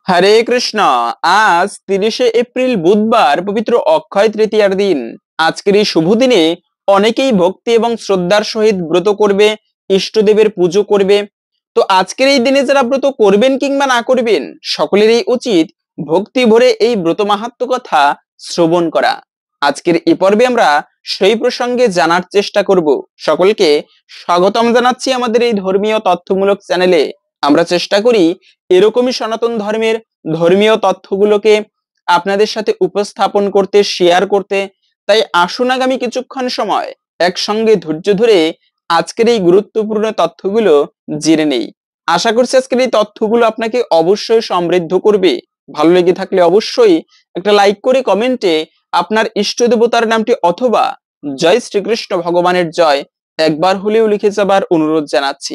হরে কৃষ্ণ। আজ 30শে এপ্রিল বুধবার, পবিত্র অক্ষয় তৃতীয়ার দিন। আজকের এই শুভ দিনে অনেকেই ভক্তি এবং শ্রদ্ধার সহিত ব্রত করবে, ইষ্টদেবের পুজো করবে। তো আজকের এই দিনে যারা ব্রত করবেন কিংবা না করবেন, সকলেরই উচিত ভক্তি ভরে এই ব্রত মাহাত্ম্য কথা শ্রবণ করা। আজকের এই পর্বে আমরা সেই প্রসঙ্গে জানার চেষ্টা করব। সকলকে স্বাগতম জানাচ্ছি আমাদের এই ধর্মীয় তথ্যমূলক চ্যানেলে। আমরা চেষ্টা করি এরকমই সনাতন ধর্মের ধর্মীয় তথ্যগুলোকে আপনাদের সাথে উপস্থাপন করতে, শেয়ার করতে। তাই আসুন আগামী কিছুক্ষণ সময় একসঙ্গে ধৈর্য ধরে আজকের এই গুরুত্বপূর্ণ তথ্যগুলো জেনে নেই। আশা করছি আজকের এই তথ্যগুলো আপনাকে অবশ্যই সমৃদ্ধ করবে। ভালো লেগে থাকলে অবশ্যই একটা লাইক করে কমেন্টে আপনার ইষ্ট দেবতার নামটি অথবা জয় শ্রীকৃষ্ণ ভগবানের জয় একবার হলেও লিখে যাবার অনুরোধ জানাচ্ছি।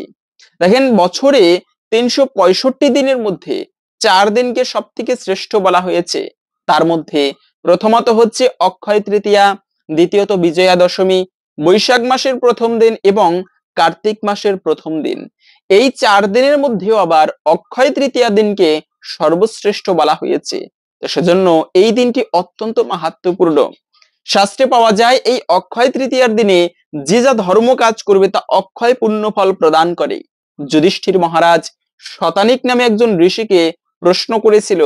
দেখেন, বছরে 365 দিনের মধ্যে 4 দিনকে সব থেকে শ্রেষ্ঠ বলা হয়েছে। তার মধ্যে প্রথমত হচ্ছে অক্ষয় তৃতীয়া, দ্বিতীয়ত বিজয়া দশমী, বৈশাখ মাসের প্রথম দিন এবং কার্তিক মাসের প্রথম দিন। এই 4 দিনের মধ্যেও আবার অক্ষয় তৃতীয়া দিনকে সর্বশ্রেষ্ঠ বলা হয়েছে। তো সেজন্য এই দিনটি অত্যন্ত মাহাত্ম্যপূর্ণ। শাস্ত্রে পাওয়া যায় এই অক্ষয় তৃতীয়ার দিনে যে যা ধর্ম কাজ করবে তা অক্ষয় পুণ্য ফল প্রদান করে। যুধিষ্ঠির মহারাজ শতানিক নামে একজন ঋষিকে প্রশ্ন করেছিল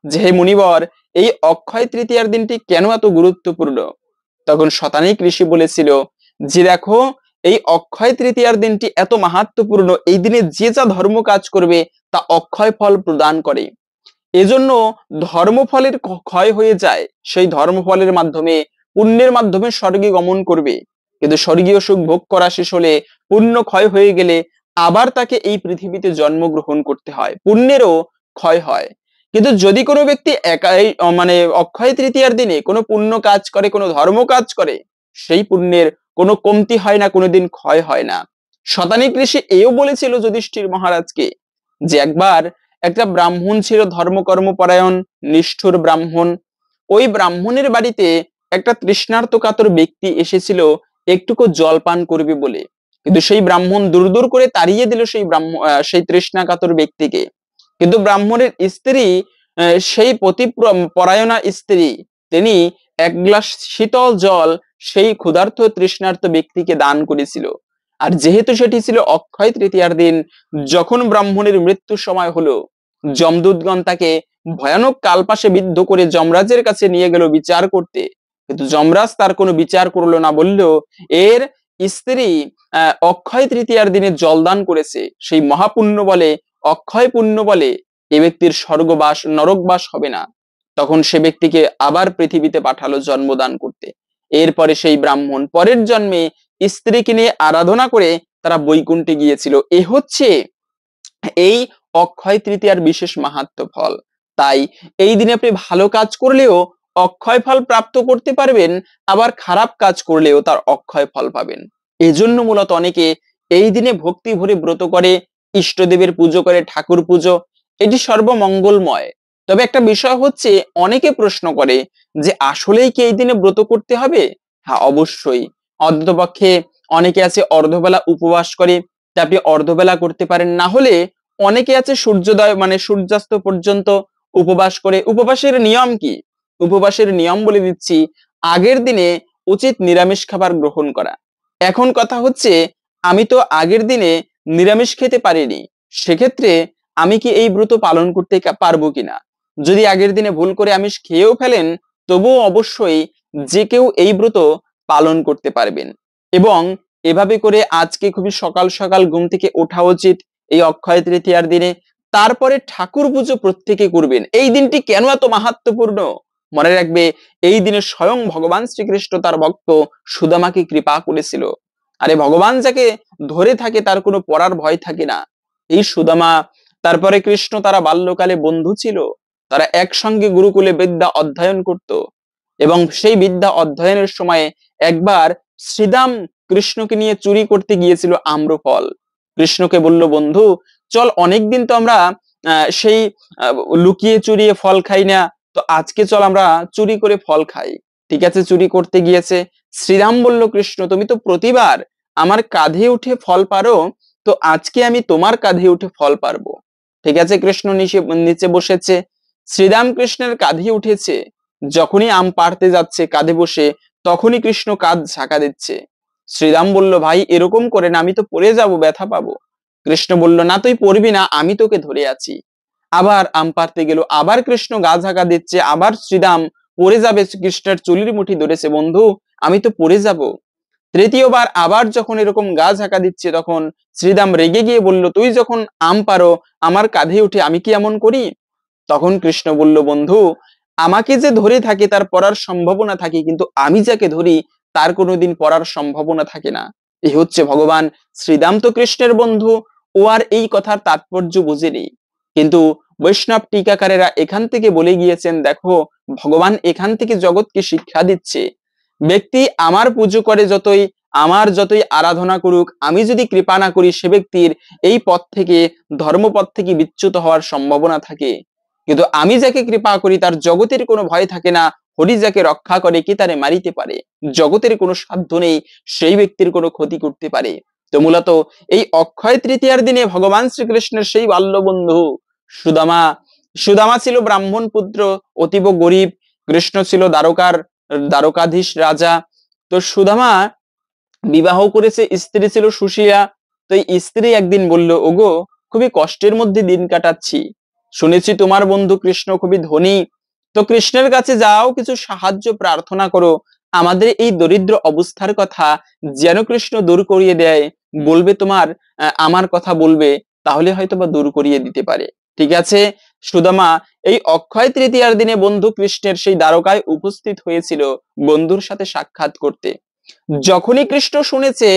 যে, হে মুনিবর, এই অক্ষয় তৃতীয়ার দিনটি কেন এত গুরুত্বপূর্ণ? তখন শতানিক ঋষি বলেছিল যে, দেখো, এই অক্ষয় তৃতীয়ার দিনটি এত মাহাত্ম্যপূর্ণ, এই দিনে যে যা ধর্ম কাজ করবে তা অক্ষয় ফল প্রদান করে। এজন্য ধর্মফলের ক্ষয় হয়ে যায়, সেই ধর্মফলের মাধ্যমে পুণ্যের মাধ্যমে স্বর্গে গমন করবে। কিন্তু স্বর্গীয় সুখ ভোগ করা শেষ হলে, পুণ্য ক্ষয় হয়ে গেলে আবার তাকে এই পৃথিবীতে জন্মগ্রহণ করতে হয়, পুণ্যেরও ক্ষয় হয়। কিন্তু যদি কোনো ব্যক্তি একাই অক্ষয় তৃতীয়ার দিনে কোনো পুণ্য কাজ করে, কোনো ধর্ম কাজ করে, সেই পুণ্যের কোনো কমতি হয় না, কোনোদিন ক্ষয় হয় না। শতানিক ঋষি এও বলেছিল যুধিষ্ঠির মহারাজকে যে, একবার একটা ব্রাহ্মণ ছিল, ধর্মকর্ম পরায়ণ নিষ্ঠুর ব্রাহ্মণ। ওই ব্রাহ্মণের বাড়িতে একটা তৃষ্ণার্ত কাতর ব্যক্তি এসেছিল একটুকু জল পান করবে বলে। কিন্তু সেই ব্রাহ্মণ দূর দূর করে তাড়িয়ে দিল সেই তৃষ্ণা কাতর ব্যক্তিকে। কিন্তু ব্রাহ্মণের স্ত্রী, সেই পরায়ণা স্ত্রী, তিনি 1 গ্লাস শীতল জল সেই ক্ষুধার্ত তৃষ্ণার্ত ব্যক্তিকে দান করেছিল। আর যেহেতু সেটি ছিল অক্ষয় তৃতীয়ার দিন, যখন ব্রাহ্মণের মৃত্যুর সময় হলো, যমদূতগণ তাকে ভয়ানক কালপাশে বিদ্ধ করে যমরাজের কাছে নিয়ে গেল বিচার করতে। কিন্তু যমরাজ তার কোনো বিচার করলো না, বললেও এর স্ত্রী অক্ষয় তৃতীয়ার দিনে জলদান করেছে, সেই মহাপুণ্য বলে, অক্ষয় পুণ্য বলে এ ব্যক্তির স্বর্গবাস নরকবাস হবে না। তখন সে ব্যক্তিকে আবার পৃথিবীতে পাঠালো জন্মদান করতে। এরপরে সেই ব্রাহ্মণ পরের জন্মে স্ত্রীকে নিয়ে আরাধনা করে তারা বৈকুণ্ঠে গিয়েছিল। এ হচ্ছে এই অক্ষয় তৃতীয়ার বিশেষ মাহাত্ম্য ফল। তাই এই দিনে আপনি ভালো কাজ করলেও অক্ষয় ফল প্রাপ্ত করতে পারবেন, আবার খারাপ কাজ করলেও তার অক্ষয় ফল পাবেন। এজন্য মূলত অনেকে এই দিনে ভক্তি ভরে ব্রত করে, ইষ্টদেবের পুজো করে, ঠাকুর পুজো, এটি সর্বমঙ্গলময়। তবে একটা বিষয় হচ্ছে, অনেকে প্রশ্ন করে যে আসলেই কি এই দিনে ব্রত করতে হবে? হ্যাঁ, অবশ্যই। অন্ততপক্ষে অনেকে আছে অর্ধবেলা উপবাস করে, তা আপনি অর্ধবেলা করতে পারেন। না হলে অনেকে আছে সূর্যোদয় সূর্যাস্ত পর্যন্ত উপবাস করে। উপবাসের নিয়ম কি? উপবাসের নিয়ম বলে দিচ্ছি। আগের দিনে উচিত নিরামিষ খাবার গ্রহণ করা। এখন কথা হচ্ছে, আমি তো আগের দিনে নিরামিষ খেতে পারিনি, সেক্ষেত্রে আমি কি এই ব্রত পালন করতে পারবো কিনা? যদি আগের দিনে ভুল করে আমিষ খেয়েও ফেলেন, তবুও অবশ্যই যে কেউ এই ব্রত পালন করতে পারবেন। এবং এভাবে করে আজকে খুবই সকাল সকাল ঘুম থেকে ওঠা উচিত এই অক্ষয় তৃতীয়ার দিনে। তারপরে ঠাকুর পুজো প্রত্যেকে করবেন। এই দিনটি কেন এত মাহাত্ম্যপূর্ণ? মনে রাখবে, এই দিনে স্বয়ং ভগবান শ্রীকৃষ্ণ তার ভক্ত সুদামাকে কৃপা করেছিল। আরে ভগবান যাকে ধরে থাকে তার কোনো পরার ভয় থাকে না। এই সুদামা, তারপরে কৃষ্ণ, তারা বাল্যকালে বন্ধু ছিল। তারা একসঙ্গে গুরুকুলে বিদ্যা অধ্যয়ন করত। এবং সেই বিদ্যা অধ্যয়নের সময় একবার শ্রীদাম কৃষ্ণকে নিয়ে চুরি করতে গিয়েছিল আম্রফল। কৃষ্ণকে বলল, বন্ধু চল, অনেকদিন তো আমরা সেই লুকিয়ে চুরিয়ে ফল খাই না, তো আজকে চল আমরা চুরি করে ফল খাই। ঠিক আছে, চুরি করতে গিয়েছে। শ্রীরাম বলল, কৃষ্ণ তুমি তো প্রতিবার আমার কাঁধে উঠে ফল পারো, তো আজকে আমি তোমার কাঁধে উঠে ফল পারবো। ঠিক আছে, কৃষ্ণ নিচে বসেছে, শ্রীরাম কৃষ্ণের কাঁধে উঠেছে, যখনই আম পাড়তে যাচ্ছে কাঁধে বসে, তখনই কৃষ্ণ কাঁধ ঝাঁকা দিচ্ছে। শ্রীরাম বলল, ভাই এরকম করে না, আমি তো পড়ে যাব, ব্যথা পাবো। কৃষ্ণ বলল, না তুই পড়বি না, আমি তোকে ধরে আছি। আবার আম পাড়তে গেল, আবার কৃষ্ণ গা ঝাঁকা দিচ্ছে, আবার শ্রীরাম পড়ে যাবে, কৃষ্ণের চুলির মুঠি ধরেছে, বন্ধু আমি তো পড়ে যাব। তৃতীয়বার আবার যখন এরকম গা ঝাঁকা দিচ্ছে, তখন শ্রীরাম রেগে গিয়ে বলল, তুই যখন আম পারো আমার কাঁধে উঠে, আমি কি এমন করি? তখন কৃষ্ণ বলল, বন্ধু আমাকে যে ধরে থাকে তার পড়ার সম্ভাবনা থাকে, কিন্তু আমি যাকে ধরি তার কোনোদিন পড়ার সম্ভাবনা থাকে না। এই হচ্ছে ভগবান শ্রীরাম। তো কৃষ্ণের বন্ধু, ও আর এই কথার তাৎপর্য বুঝেনি। কিন্তু বৈষ্ণব টিকাকারেরা এখান থেকে বলে গিয়েছেন, দেখো ভগবান এখান থেকে জগৎকে শিক্ষা দিচ্ছে, ব্যক্তি আমার পুজো করে যতই, আমার যতই আরাধনা করুক, আমি যদি কৃপা না করি, সে ব্যক্তির এই পথ থেকে, ধর্মপথ থেকে বিচ্যুত হওয়ার সম্ভাবনা থাকে। কিন্তু আমি যাকে কৃপা করি তার জগতের কোনো ভয় থাকে না, হরি যাকে রক্ষা করে কে তারে মারিতে পারে, জগতের কোনো সাধ্য নেই সেই ব্যক্তির কোনো ক্ষতি করতে পারে। তো মূলত এই অক্ষয় তৃতীয়ার দিনে ভগবান শ্রীকৃষ্ণের সেই বাল্য বন্ধু সুদামা, সুদামা ছিল ব্রাহ্মণ পুত্র, অতীব গরিব, কৃষ্ণ ছিল দ্বারকাধীশ রাজা। তো সুদামা বিবাহ করেছে, স্ত্রী ছিল সুশীলা। তো এই স্ত্রী একদিন বলল, ওগো খুবই কষ্টের মধ্যে দিন কাটাচ্ছি, শুনেছি তোমার বন্ধু কৃষ্ণ খুবই ধনী, তো কৃষ্ণের কাছে যাও, কিছু সাহায্য প্রার্থনা করো, আমাদের এই দরিদ্র অবস্থার কথা যেন কৃষ্ণ দূর করিয়ে দেয়, বলবে তোমার, আমার কথা বলবে, তাহলে হয়তো বা দূর করিয়ে দিতে পারে। ঠিক আছে, সুদামা এই অক্ষয় তৃতীয়ার দিনে বন্ধু কৃষ্ণের সেই দ্বারকায় উপস্থিত হয়েছিল বন্ধুর সাথে সাক্ষাৎ করতে। যখনই কৃষ্ণ শুনেছে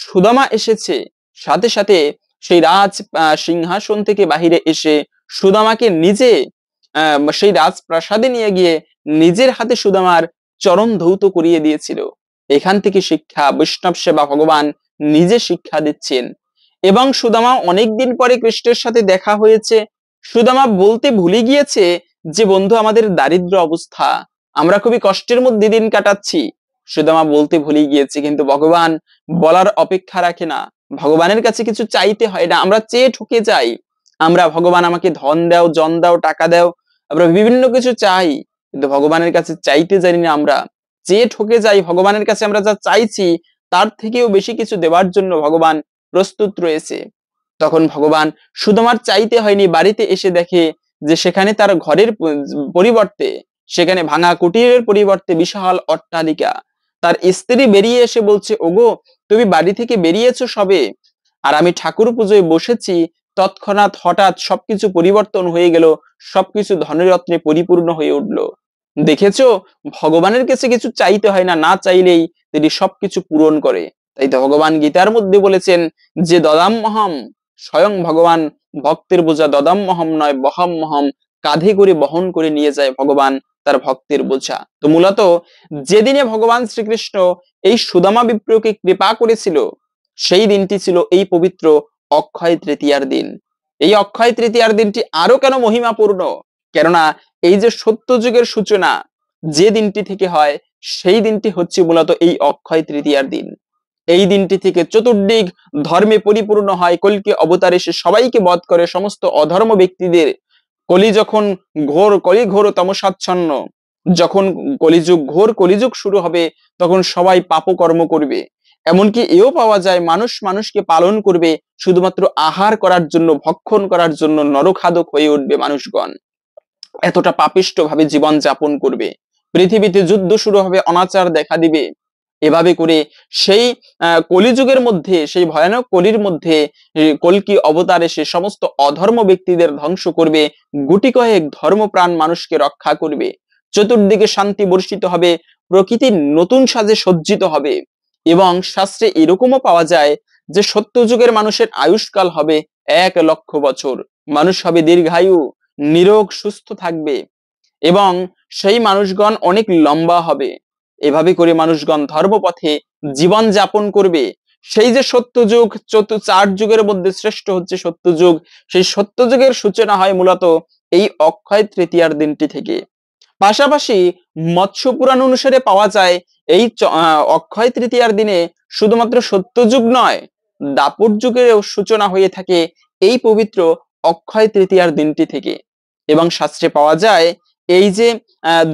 সুদামা এসেছে, সাথে সাথে সেই রাজ সিংহাসন থেকে বাহিরে এসে সুদামাকে নিজে সেই রাজপ্রাসাদে নিয়ে গিয়ে নিজের হাতে সুদামার চরণ ধৌত করিয়ে দিয়েছিল। এখান থেকে শিক্ষা, বৈষ্ণব সেবা ভগবান নিজে শিক্ষা দিচ্ছেন। এবং সুদামা অনেকদিন পরে কৃষ্ণের সাথে দেখা হয়েছে। সুদামা বলতে ভুলে গিয়েছে যে বন্ধু আমাদের দারিদ্র অবস্থা, আমরা খুবই কষ্টের মধ্যে দিন কাটাচ্ছি, সুদামা বলতে ভুলে গিয়েছে। কিন্তু ভগবান বলার অপেক্ষা রাখে না, ভগবানের কাছে কিছু চাইতে হয় না, আমরা চেয়ে ঠকে যাই। আমরা ভগবান আমাকে ধন দাও, জন দাও, টাকা দাও, আমরা বিভিন্ন কিছু চাই, কিন্তু ভগবানের কাছে চাইতে জানি না, আমরা চেয়ে ঠকে যাই। ভগবানের কাছে আমরা যা চাইছি তার থেকেও বেশি কিছু দেওয়ার জন্য ভগবান প্রস্তুত রয়েছে। তখন ভগবান সুদামার চাইতে হয়নি, বাড়িতে এসে দেখে যে সেখানে তার ঘরের পরিবর্তে, সেখানে ভাঙা কুটিরের পরিবর্তে বিশাল অট্টালিকা। তার স্ত্রী বেরিয়ে এসে বলছে, ওগো তুমি বাড়ি থেকে বেরিয়েছো সবে, আর আমি ঠাকুর পুজোয় বসেছি, তৎক্ষণাৎ হঠাৎ সবকিছু পরিবর্তন হয়ে গেল, সবকিছু ধনরত্নে পরিপূর্ণ হয়ে উঠলো। দেখেছো, ভগবানের কাছে কিছু চাইতে হয় না, না চাইলেই তিনি সবকিছু পূরণ করে। তাই তো ভগবান গীতার মধ্যে বলেছেন যে দদাম্মহম, স্বয়ং ভগবান ভক্তের বোঝা দদাম্মহম নয় বহাম্মহম, কাঁধে করে বহন করে নিয়ে যায় ভগবান তার ভক্তের বোঝা। তো মূলত যেদিনে ভগবান শ্রীকৃষ্ণ এই সুদামা বিপ্রকে কৃপা করেছিল, সেই দিনটি ছিল এই পবিত্র অক্ষয় তৃতীয়ার দিন। এই অক্ষয় তৃতীয়ার দিনটি আরো কেন মহিমাপূর্ণ, কেননা এই যে সত্য যুগের সূচনা যে দিনটি থেকে হয়, সেই দিনটি হচ্ছে মূলত এই অক্ষয় তৃতীয়ার দিন। এই দিনটি থেকে চতুর্দিক ধর্মে পরিপূর্ণ হয়, কল্কি অবতার এসে সবাইকে বধ করে, সমস্ত অধর্ম ব্যক্তিদের। কলি যখন ঘোর কলিঘোর তমসাচ্ছন্ন, যখন কলিযুগ ঘোর কলিযুগ শুরু হবে, তখন সবাই পাপকর্ম করবে। এমনকি এও পাওয়া যায় মানুষ মানুষকে পালন করবে শুধুমাত্র আহার করার জন্য, ভক্ষণ করার জন্য নরখাদক হয়ে উঠবে মানুষগণ, এতটা পাপিষ্ট ভাবে জীবন যাপন করবে। পৃথিবীতে যুদ্ধ শুরু হবে, অনাচার দেখা দিবে। এভাবে করে সেই কলিযুগের মধ্যে, সেই ভয়ানক কলির মধ্যে কল্কি অবতার এসে সমস্ত অধর্ম ব্যক্তিদের ধ্বংস করবে, গুটি কয়েক ধর্মপ্রাণ মানুষকে রক্ষা করবে। চতুর্দিকে শান্তি বর্ষিত হবে, প্রকৃতি নতুন সাজে সজ্জিত হবে। এবং শাস্ত্রে এরকমও পাওয়া যায় যে সত্যযুগের মানুষের আয়ুষ্কাল হবে 1,00,000 বছর, মানুষ হবে দীর্ঘায়ু, নিরোগ সুস্থ থাকবে, এবং সেই মানুষগণ অনেক লম্বা হবে। এভাবে করে মানুষগণ ধর্মপথে জীবন যাপন করবে। সেই যে সত্যযুগ, 4 যুগের মধ্যে শ্রেষ্ঠ হচ্ছে সত্যযুগ, সেই সত্যযুগের সূচনা হয় মূলত এই অক্ষয় তৃতীয়ার দিনটি থেকে। পাশাপাশি মৎস্য পুরাণ অনুসারে পাওয়া যায় এই অক্ষয় তৃতীয়ার দিনে শুধুমাত্র সত্যযুগ নয়, দাপর যুগের সূচনা হয়ে থাকে এই পবিত্র অক্ষয় তৃতীয়ার দিনটি থেকে। এবং শাস্ত্রে পাওয়া যায় এই যে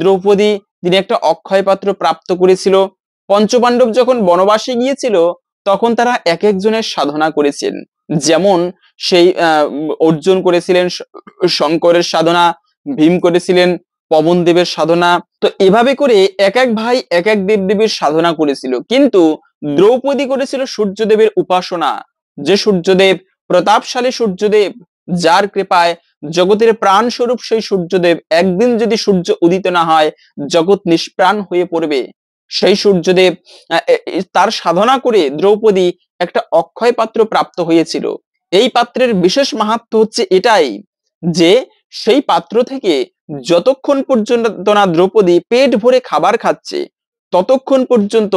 দ্রৌপদী তিনি একটা অক্ষয় পাত্র প্রাপ্ত করেছিল। পঞ্চপাণ্ডব যখন বনবাসে গিয়েছিল তখন তারা এক একজনের সাধনা করেছেন। যেমন সেই অর্জুন করেছিলেন শঙ্করের সাধনা, ভীম করেছিলেন পবন দেবের সাধনা। তো এভাবে করে এক এক ভাই এক এক দেবদেবীর সাধনা করেছিল, কিন্তু দ্রৌপদী করেছিল সূর্যদেবের উপাসনা। যে সূর্যদেব প্রতাপশালী সূর্যদেব, যার কৃপায় জগতের প্রাণ স্বরূপ সেই সূর্যদেব, একদিন যদি সূর্য উদিত না হয় জগৎ নিষ্প্রাণ হয়ে পড়বে। সেই সূর্যদেব তার সাধনা করে দ্রৌপদী একটা অক্ষয় পাত্র প্রাপ্ত হয়েছিল। এই পাত্রের বিশেষ মাহাত্ম্য হচ্ছে এটাই যে সেই পাত্র থেকে যতক্ষণ পর্যন্ত না দ্রৌপদী পেট ভরে খাবার খাচ্ছে ততক্ষণ পর্যন্ত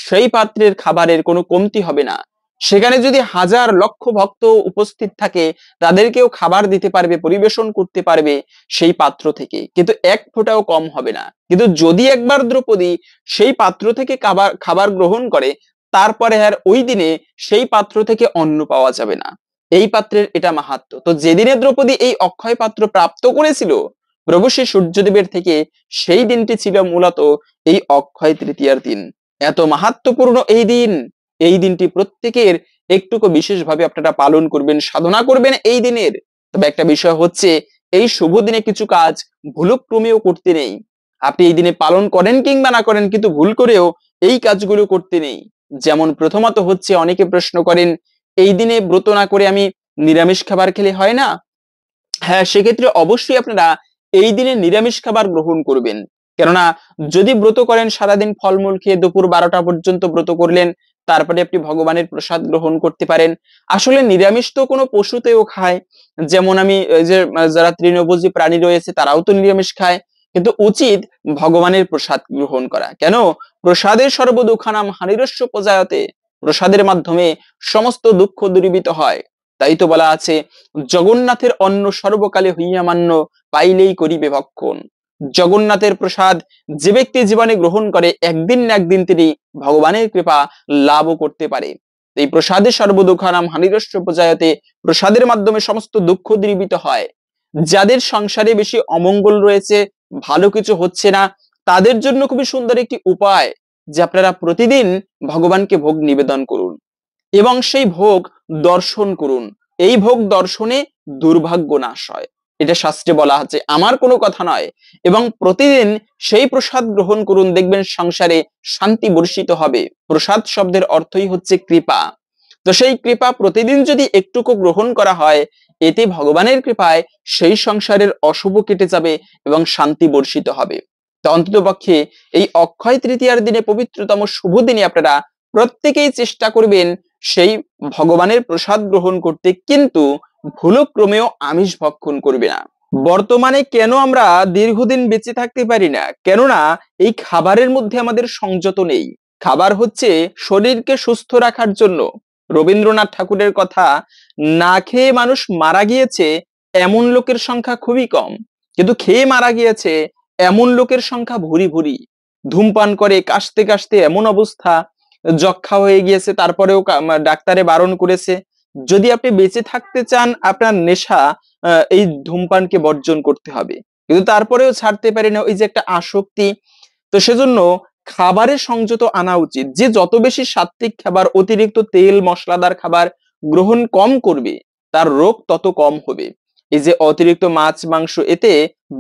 সেই পাত্রের খাবারের কোনো কমতি হবে না। সেখানে যদি হাজার লক্ষ ভক্ত উপস্থিত থাকে তাদেরকেও খাবার দিতে পারবে, পরিবেশন করতে পারবে সেই পাত্র থেকে, কিন্তু এক ফোঁটাও কম হবে না। কিন্তু যদি একবার দ্রৌপদী সেই পাত্র থেকে খাবার গ্রহণ করে তারপরে আর ওই দিনে সেই পাত্র থেকে অন্ন পাওয়া যাবে না। এই পাত্রের এটা মাহাত্ম্য। তো যেদিনে দ্রৌপদী এই অক্ষয় পাত্র প্রাপ্ত করেছিল প্রভু শ্রী সূর্যদেবের থেকে, সেই দিনটি ছিল মূলত এই অক্ষয় তৃতীয়ার দিন। এত মাহাত্ম্যপূর্ণ এই দিন, এই দিনটি প্রত্যেকের একটুকু বিশেষভাবে আপনারা পালন করবেন, সাধনা করবেন এই দিনের। তবে একটা বিষয় হচ্ছে এই শুভ দিনে কিছু কাজ ভুলক্রমেও করতে নেই। আপনি এই দিনে পালন করেন কিংবা না করেন, কিন্তু ভুল করেও এই কাজগুলো করতে নেই। যেমন প্রথমত হচ্ছে অনেকে প্রশ্ন করেন এই দিনে ব্রত না করে আমি নিরামিষ খাবার খেলে হয় না? হ্যাঁ, সেক্ষেত্রে অবশ্যই আপনারা এই দিনে নিরামিষ খাবার গ্রহণ করবেন। কেননা যদি ব্রত করেন সারাদিন ফলমূল খেয়ে দুপুর 12টা পর্যন্ত ব্রত করলেন, তারপরে আপনি ভগবানের প্রসাদ গ্রহণ করতে পারেন। আসলে নিরামিষ তো কোনো পশুতেও খায়, যেমন আমি যে যারা তৃণভোজী প্রাণী রয়েছে তারাও তো নিরামিষ খায়, কিন্তু উচিত ভগবানের প্রসাদ গ্রহণ করা। কেন? প্রসাদের সর্বদুঃখানাম হানিরস্য প্রজায়তে, প্রসাদের মাধ্যমে সমস্ত দুঃখ দূরীভূত হয়। তাই তো বলা আছে জগন্নাথের অন্ন সর্বকালে হইয়া মান্য, পাইলেই করিবে ভক্ষণ। জগন্নাথের প্রসাদ যে ব্যক্তি জীবনে গ্রহণ করে একদিন না একদিন তিনি ভগবানের কৃপা লাভও করতে পারে। এই প্রসাদে সর্বদুঃখানাম হানিরস্য প্রজায়তে, প্রসাদের মাধ্যমে সমস্ত দুঃখ দূরীভূত হয়। যাদের সংসারে বেশি অমঙ্গল রয়েছে, ভালো কিছু হচ্ছে না, তাদের জন্য খুবই সুন্দর একটি উপায় যে আপনারা প্রতিদিন ভগবানকে ভোগ নিবেদন করুন এবং সেই ভোগ দর্শন করুন। এই ভোগ দর্শনে দুর্ভাগ্য নাশ হয়, এটা শাস্ত্রে বলা আছে, আমার কোনো কথা নয়। এবং প্রতিদিন সেই প্রসাদ গ্রহণ করুন, দেখবেন সংসারে শান্তি বর্ষিত হবে। প্রসাদ শব্দের অর্থই হচ্ছে কৃপা। তো সেই কৃপা প্রতিদিন যদি একটুকু গ্রহণ করা হয়, এতে ভগবানের কৃপায় সেই সংসারের অশুভ কেটে যাবে এবং শান্তি বর্ষিত হবে। তো অন্ততপক্ষে এই অক্ষয় তৃতীয়ার দিনে, পবিত্রতম শুভ দিনে আপনারা প্রত্যেকেই চেষ্টা করবেন সেই ভগবানের প্রসাদ গ্রহণ করতে, কিন্তু ভুলক্রমেও আমিষ ভক্ষণ করবে না। বর্তমানে কেন আমরা দীর্ঘদিন বেঁচে থাকতে পারি না? কেননা এই খাবারের মধ্যে আমাদের সংযত নেই। খাবার হচ্ছে শরীরকে সুস্থ রাখার জন্য। রবীন্দ্রনাথ ঠাকুরের কথা, না খেয়ে মানুষ মারা গিয়েছে এমন লোকের সংখ্যা খুবই কম, কিন্তু খেয়ে মারা গিয়েছে এমন লোকের সংখ্যা ভুরি ভুরি। ধূমপান করে কাশতে কাশতে এমন অবস্থা, যক্ষা হয়ে গিয়েছে, তারপরেও ডাক্তারে বারণ করেছে। যদি আপনি বেঁচে থাকতে চান আপনার নেশা এই ধূমপানকে বর্জন করতে হবে, কিন্তু তারপরেও ছাড়তে পারি না, ওই যে একটা আসক্তি। তো সেজন্য খাবারে সংযত আনা উচিত। যে যত বেশি সাত্বিক খাবার, অতিরিক্ত তেল মশলাদার খাবার গ্রহণ কম করবে তার রোগ তত কম হবে। এই যে অতিরিক্ত মাছ মাংস, এতে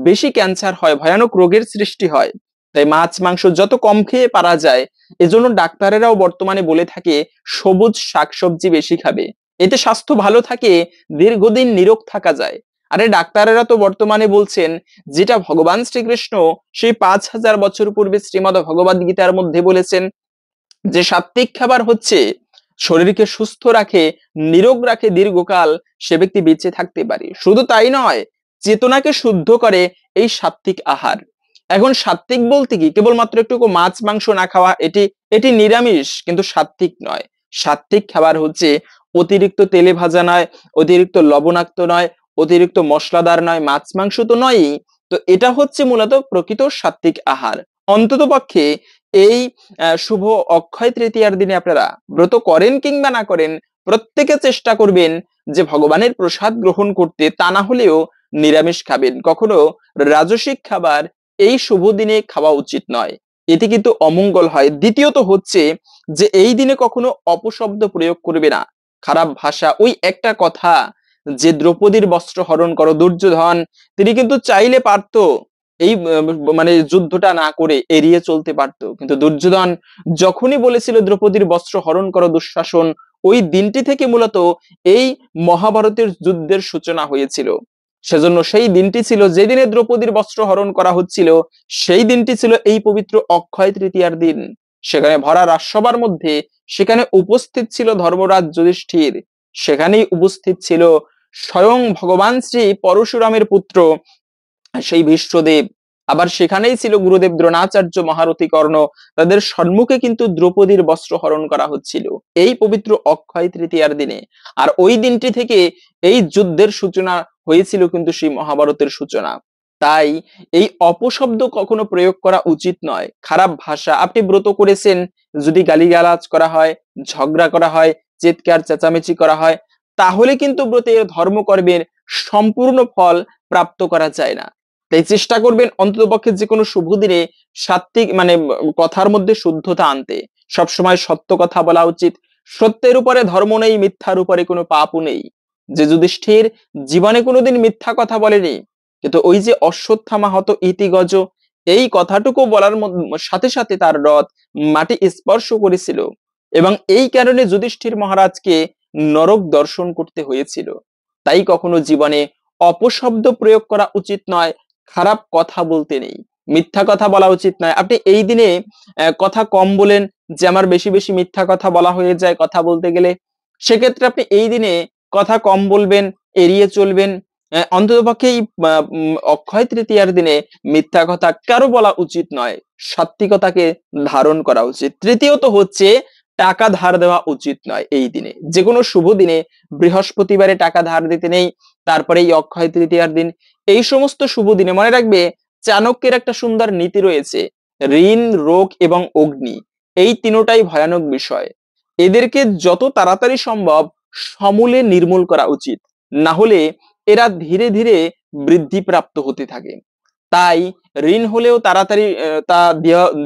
বেশি ক্যান্সার হয়, ভয়ানক রোগের সৃষ্টি হয়। তাই মাছ মাংস যত কম খেয়ে পারা যায়, এজন্য ডাক্তারেরাও বর্তমানে বলে থাকে সবুজ শাকসবজি বেশি খাবে, এতে স্বাস্থ্য ভালো থাকে, দীর্ঘদিন নিরোগ থাকা যায়। আরে ডাক্তারেরা তো বর্তমানে বলছেন যেটা ভগবান শ্রীকৃষ্ণ সেই 5000 বছর পূর্বে শ্রীমদ ভগবদ গীতার মধ্যে বলেছেন, যে সাত্বিক খাবার হচ্ছে শরীরকে সুস্থ রাখে, নিরোগ রাখে দীর্ঘকাল, সে ব্যক্তি বেঁচে থাকতে পারে। শুধু তাই নয়, চেতনাকে শুদ্ধ করে এই সাত্বিক আহার। এখন সাত্বিক বলতে কি কেবলমাত্র একটু মাছ মাংস না খাওয়া, এটি এটি নিরামিষ, কিন্তু সাত্বিক নয়। সাত্বিক খাবার হচ্ছে অতিরিক্ত তেলে ভাজা নয়, অতিরিক্ত লবণাক্ত নয়, অতিরিক্ত মশলাদার নয়, মাছ মাংস তো নয়ই। তো এটা হচ্ছে মূলত প্রকৃত সাত্বিক আহার। অন্তত পক্ষে এই শুভ অক্ষয় তৃতীয়ার দিনে আপনারা ব্রত করেন কিংবা না করেন, প্রত্যেকে চেষ্টা করবেন যে ভগবানের প্রসাদ গ্রহণ করতে, তা না হলেও নিরামিষ খাবেন। কখনো রাজসিক খাবার এই শুভ দিনে খাওয়া উচিত নয়, এতে কিন্তু অমঙ্গল হয়। দ্বিতীয়ত হচ্ছে যে এই দিনে কখনো অপশব্দ প্রয়োগ করবে না, খারাপ ভাষা। ওই একটা কথা যে দ্রৌপদীর বস্ত্র হরণ করো, দুর্যোধন তিনি কিন্তু চাইলে পারতো এই মানে যুদ্ধটা না করে এড়িয়ে চলতে পারতো, কিন্তু দুর্যোধন যখনই বলেছিল দ্রৌপদীর বস্ত্র হরণ করো দুঃশাসন, ওই দিনটি থেকে মূলত এই মহাভারতের যুদ্ধের সূচনা হয়েছিল। সেজন্য সেই দিনটি ছিল, যেদিনে দ্রৌপদীর বস্ত্র হরণ করা হচ্ছিল, সেই দিনটি ছিল এই পবিত্র অক্ষয় তৃতীয়ার দিন। সেখানে ভরা রাজসভার মধ্যে সেখানে উপস্থিত ছিল ধর্মরাজ যুধিষ্ঠির, সেখানেই উপস্থিত ছিল স্বয়ং ভগবান শ্রী পরশুরামের পুত্র সেই ভীষ্মদেব। আবার সেখানেই ছিল গুরুদেব দ্রোণাচার্য, মহারথী কর্ণ, তাদের সম্মুখে কিন্তু দ্রৌপদীর বস্ত্র হরণ করা হচ্ছিল এই পবিত্র অক্ষয় তৃতীয়ার দিনে। আর ওই দিনটি থেকে এই যুদ্ধের সূচনা হয়েছিল, কিন্তু সেই মহাভারতের সূচনা। তাই এই অপশব্দ কখনো প্রয়োগ করা উচিত নয়, খারাপ ভাষা। আপনি ব্রত করেছেন, যদি গালিগালাজ করা হয়, ঝগড়া করা হয়, চিৎকার চেঁচামেচি করা হয়, তাহলে কিন্তু ব্রতের ধর্মকর্মের সম্পূর্ণ ফল প্রাপ্ত করা যায় না। তাই চেষ্টা করবেন অন্ততপক্ষে যে কোনো শুভ দিনে সাত্বিক মানে কথার মধ্যে শুদ্ধতা আনতে। সবসময় সত্য কথা বলা উচিত। সত্যের উপরে ধর্ম নেই, মিথ্যার উপরে কোনো পাপও নেই। যে যুধিষ্ঠির জীবনে কোনোদিন মিথ্যা কথা বলেনি, কিন্তু ওই যে অশ্বত্থামা হত ইতি গজ, এই কথাটুকু বলার সাথে সাথে তার রথ মাটি স্পর্শ করেছিল, এবং এই কারণে যুধিষ্ঠির মহারাজকে নরক দর্শন করতে হয়েছিল। তাই কখনো জীবনে অপশব্দ প্রয়োগ করা উচিত নয়, খারাপ কথা বলতে নেই, মিথ্যা কথা বলা উচিত নয়। আপনি এই দিনে কথা কম বলেন, যে আমার বেশি বেশি মিথ্যা কথা বলা হয়ে যায় কথা বলতে গেলে, সেক্ষেত্রে আপনি এই দিনে কথা কম বলবেন, এড়িয়ে চলবেন। অন্ততপক্ষে এই অক্ষয় তৃতীয়ার দিনে মিথ্যা কথা কারো বলা উচিত নয়, সাত্বিকতাকে ধারণ করা উচিত। তৃতীয়ত হচ্ছে টাকা ধার দেওয়া উচিত নয় এই দিনে। যে কোনো শুভ দিনে বৃহস্পতিবারে টাকা ধার দিতে নেই, তারপরে এই অক্ষয় তৃতীয়ার দিন, এই সমস্ত শুভ দিনে মনে রাখবে চাণক্যের একটা সুন্দর নীতি রয়েছে, ঋণ, রোগ এবং অগ্নি, এই তিনটাই ভয়ানক বিষয়। এদেরকে যত তাড়াতাড়ি সম্ভব সমূলে নির্মূল করা উচিত, না হলে এরা ধীরে ধীরে বৃদ্ধি প্রাপ্ত হতে থাকে। তাই ঋণ হলেও তাড়াতাড়ি তা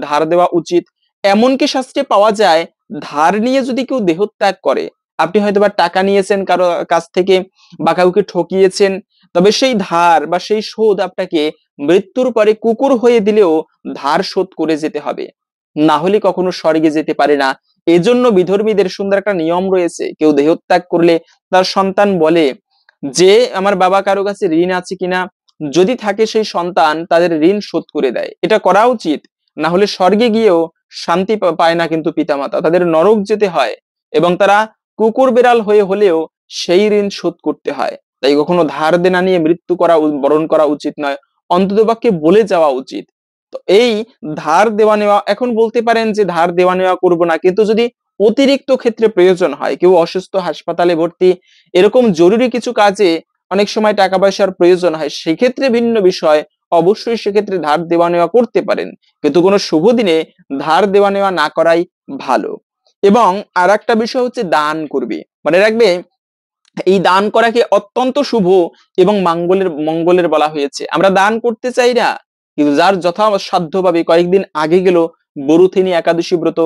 ধার দেওয়া উচিত। এমনকি শাস্ত্রে পাওয়া যায়, ধার নিয়ে যদি কেউ দেহত্যাগ করে, আপনি হয়তোবা টাকা নিয়েছেন কারো কাছ থেকে বা কাউকে ঠকিয়েছেন, তবে সেই ধার বা সেই শোধ আপনাকে মৃত্যুর পরে কুকুর হয়ে দিলেও ধার শোধ করে যেতে হবে, না হলে কখনো স্বর্গে যেতে পারে না। এজন্য বিধর্মীদের সুন্দর একটা নিয়ম রয়েছে, কেউ দেহত্যাগ করলে তার সন্তান বলে যে আমার বাবা কারো কাছে ঋণ আছে কিনা, যদি থাকে সেই সন্তান তাদের ঋণ শোধ করে দেয়। এটা করা উচিত, না হলে স্বর্গে গিয়েও শান্তি পায় না কিন্তু পিতামাতা, তাদের নরক যেতে হয়, এবং তারা কুকুর বেড়াল হয়ে হলেও সেই ঋণ শোধ করতে হয়। তাই কখনো ধার দেনা নিয়ে মৃত্যু করা বরণ করা উচিত নয়, অন্ততপক্ষে বলে যাওয়া উচিত। তো এই ধার দেওয়া নেওয়া, এখন বলতে পারেন যে ধার দেওয়া নেওয়া করবো না, কিন্তু যদি অতিরিক্ত ক্ষেত্রে প্রয়োজন হয়, কেউ অসুস্থ, হাসপাতালে ভর্তি, এরকম জরুরি কিছু কাজে অনেক সময় টাকা পয়সার প্রয়োজন হয়, সেক্ষেত্রে ভিন্ন বিষয়, অবশ্যই সেক্ষেত্রে ধার দেওয়া নেওয়া করতে পারেন, কিন্তু কোনো শুভ দিনে ধার দেওয়া নেওয়া না করাই ভালো। এবং আর একটা বিষয় হচ্ছে দান করবে। মনে রাখবে এই দান করাকে অত্যন্ত শুভ এবং মঙ্গলের বলা হয়েছে। আমরা দান করতে চাই না, কিন্তু যার যথাসাধ্য ভাবে, কয়েকদিন আগে গেল বরুথিনী একাদশী ব্রত,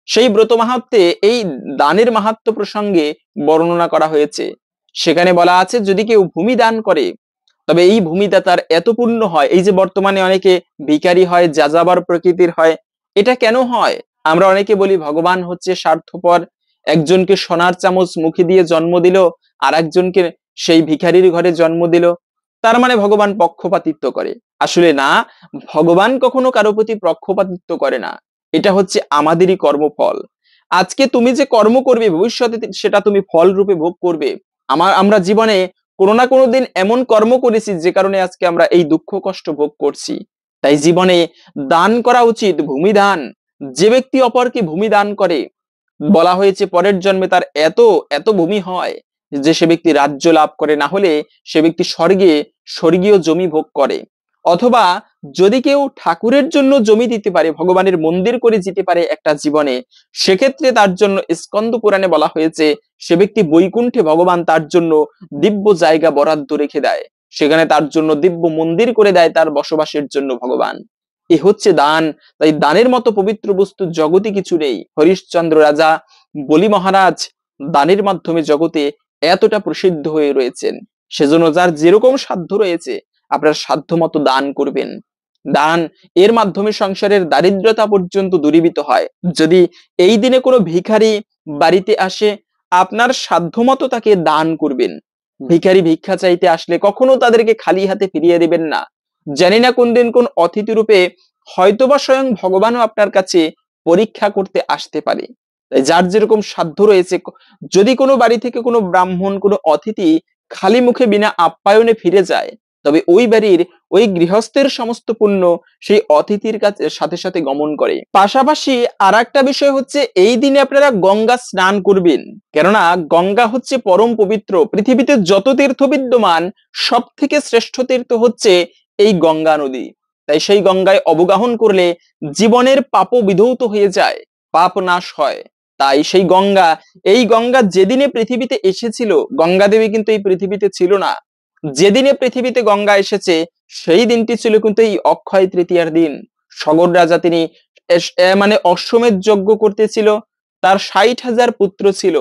সেই ব্রত মাহাত্মে এই দানের মাহাত্ম প্রসঙ্গে বর্ণনা করা হয়েছে। সেখানে বলা আছে, যদি কেউ ভূমি দান করে, তবে এই ভূমিদাতার এত পুণ্য হয়। এই যে বর্তমানে অনেকে ভিখারি হয়, যাযাবর প্রকৃতির হয়, এটা কেন হয়? আমরা অনেকে বলি ভগবান হচ্ছে স্বার্থপর, একজনকে সোনার চামচ মুখে দিয়ে জন্ম দিল, আর একজনকে সেই ভিখারির ঘরে জন্ম দিল, তার মানে ভগবান পক্ষপাতিত্ব করে। আসলে না, ভগবান কখনো কারো প্রতি পক্ষপাতিত্ব করে না, এটা হচ্ছে আমাদেরই কর্মফল। আজকে তুমি যে কর্ম করবে, ভবিষ্যতে সেটা তুমি ফল রূপে ভোগ করবে। আমরা জীবনে কোনো না কোনো দিন এমন কর্ম করেছি যে কারণে আজকে আমরা এই দুঃখ কষ্ট ভোগ করছি। তাই জীবনে দান করা উচিত, ভূমি দান। যে ব্যক্তি অপরকে ভূমি দান করে, বলা হয়েছে পরের জন্মে তার এত এত ভূমি হয় যে সে ব্যক্তি রাজ্য লাভ করে, না হলে সে ব্যক্তি স্বর্গীয় জমি ভোগ করে। অথবা যদি কেউ ঠাকুরের জন্য জমি দিতে পারে, ভগবানের মন্দির করে যেতে পারে একটা জীবনে, সেক্ষেত্রে তার জন্য স্কন্দ পুরাণে বলা হয়েছে সে ব্যক্তি বৈকুণ্ঠে ভগবান তার জন্য দিব্য জায়গা বরাদ্দ রেখে দেয়, সেখানে তার জন্য দিব্য মন্দির করে দেয় তার বসবাসের জন্য ভগবান। এ হচ্ছে দান। তাই দানের মতো পবিত্র বস্তু জগতে কিছু নেই। হরিশ্চন্দ্র রাজা, বলি মহারাজ দানের মাধ্যমে জগতে এতটা প্রসিদ্ধ হয়ে রয়েছেন। সেজন্য যার যেরকম সাধ্য রয়েছে আপনার সাধ্য মতো দান করবেন। দান এর মাধ্যমে সংসারের দারিদ্রতা পর্যন্ত দূরীভূত হয়। যদি এই দিনে কোনো ভিখারি বাড়িতে আসে, আপনার সাধ্য মতো তাকে দান করবেন। ভিখারি ভিক্ষা চাইতে আসলে কখনো তাদেরকে খালি হাতে ফিরিয়ে দেবেন না। জানি না কোন দিন কোন অতিথি রূপে হয়তোবা স্বয়ং ভগবানও আপনার কাছে পরীক্ষা করতে আসতে পারে। তাই যার যেরকম সাধ্য রয়েছে, যদি কোনো বাড়ি থেকে কোনো ব্রাহ্মণ, কোনো অতিথি খালি মুখে বিনা আপ্যায়নে ফিরে যায়, তবে ওই বাড়ির ওই গৃহস্থের সমস্ত পুণ্য সেই অতিথির কাছে সাথে সাথে গমন করে। পাশাপাশি আর একটা বিষয় হচ্ছে এই দিনে আপনারা গঙ্গা স্নান করবেন, কেননা গঙ্গা হচ্ছে পরম পবিত্র। পৃথিবীতে যত তীর্থ বিদ্যমান সব থেকে শ্রেষ্ঠ তীর্থ হচ্ছে এই গঙ্গা নদী। তাই সেই গঙ্গায় অবগাহন করলে জীবনের পাপ বিধৌত হয়ে যায়, পাপ নাশ হয়। তাই সেই গঙ্গা, এই গঙ্গা যেদিনে পৃথিবীতে এসেছিল, গঙ্গা দেবী কিন্তু এই পৃথিবীতে ছিল না। যেদিনে পৃথিবীতে গঙ্গা এসেছে সেই দিনটি ছিল কিন্তু এই অক্ষয় তৃতীয়ার দিন। সগর রাজা তিনি মানে অশ্বমেধ যজ্ঞ করতেছিল, তার 60,000 পুত্র ছিল।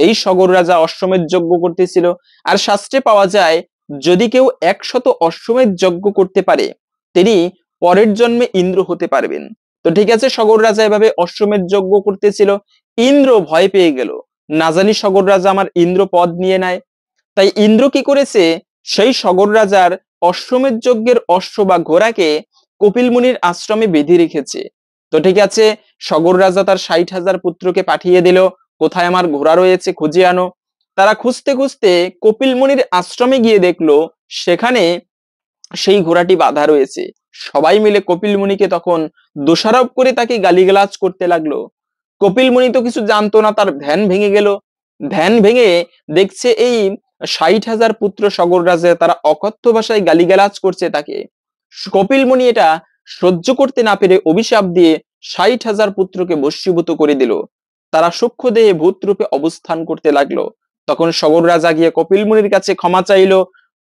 এই সগর রাজা অশ্বমেধ যজ্ঞ করতেছিল। আর শাস্ত্রে পাওয়া যায় যদি কেউ 100 অশ্বমেধ যজ্ঞ করতে পারে তিনি পরের জন্মে ইন্দ্র হতে পারবেন। তো ঠিক আছে, সগর রাজা এভাবে অশ্বমেধ যজ্ঞ করতেছিল, ইন্দ্র ভয় পেয়ে গেল, না জানি সগর রাজা আমার ইন্দ্র পদ নিয়ে নেয়। তাই ইন্দ্র কি করেছে, সেই সগর রাজার অশ্বমেধ যজ্ঞের অশ্ব বা ঘোড়াকে কপিল মুনির আশ্রমে বেঁধে রেখেছে। তো ঠিক আছে, সগর রাজা তার 60,000 পুত্রকে পাঠিয়ে দিল, কোথায় আমার ঘোড়া রয়েছে খুঁজে আনো। তারা খুঁজতে খুঁজতে কপিল মুনির আশ্রমে গিয়ে দেখলো সেখানে সেই ঘোড়াটি বাঁধা রয়েছে। সবাই মিলে কপিল মুনিকে তখন দোষারোপ করে তাকে গালিগালাজ করতে লাগলো। কপিল মুনি তো কিছু জানতো না, তার ধ্যান ভেঙে গেল। ধ্যান ভেঙে দেখছে এই 60,000 পুত্র সগর রাজা তারা অকথ্য ভাষায় গালিগালাজ করছে তাকে। কপিল মুনি এটা সহ্য করতে না পেরে অভিশাপ দিয়ে 60,000 পুত্রকে ভস্মীভূত করে দিল। তারা সূক্ষ্ম দেহে ভূত রূপে অবস্থান করতে লাগলো। তখন সগর রাজা গিয়ে কপিল মুনির কাছে ক্ষমা চাইলো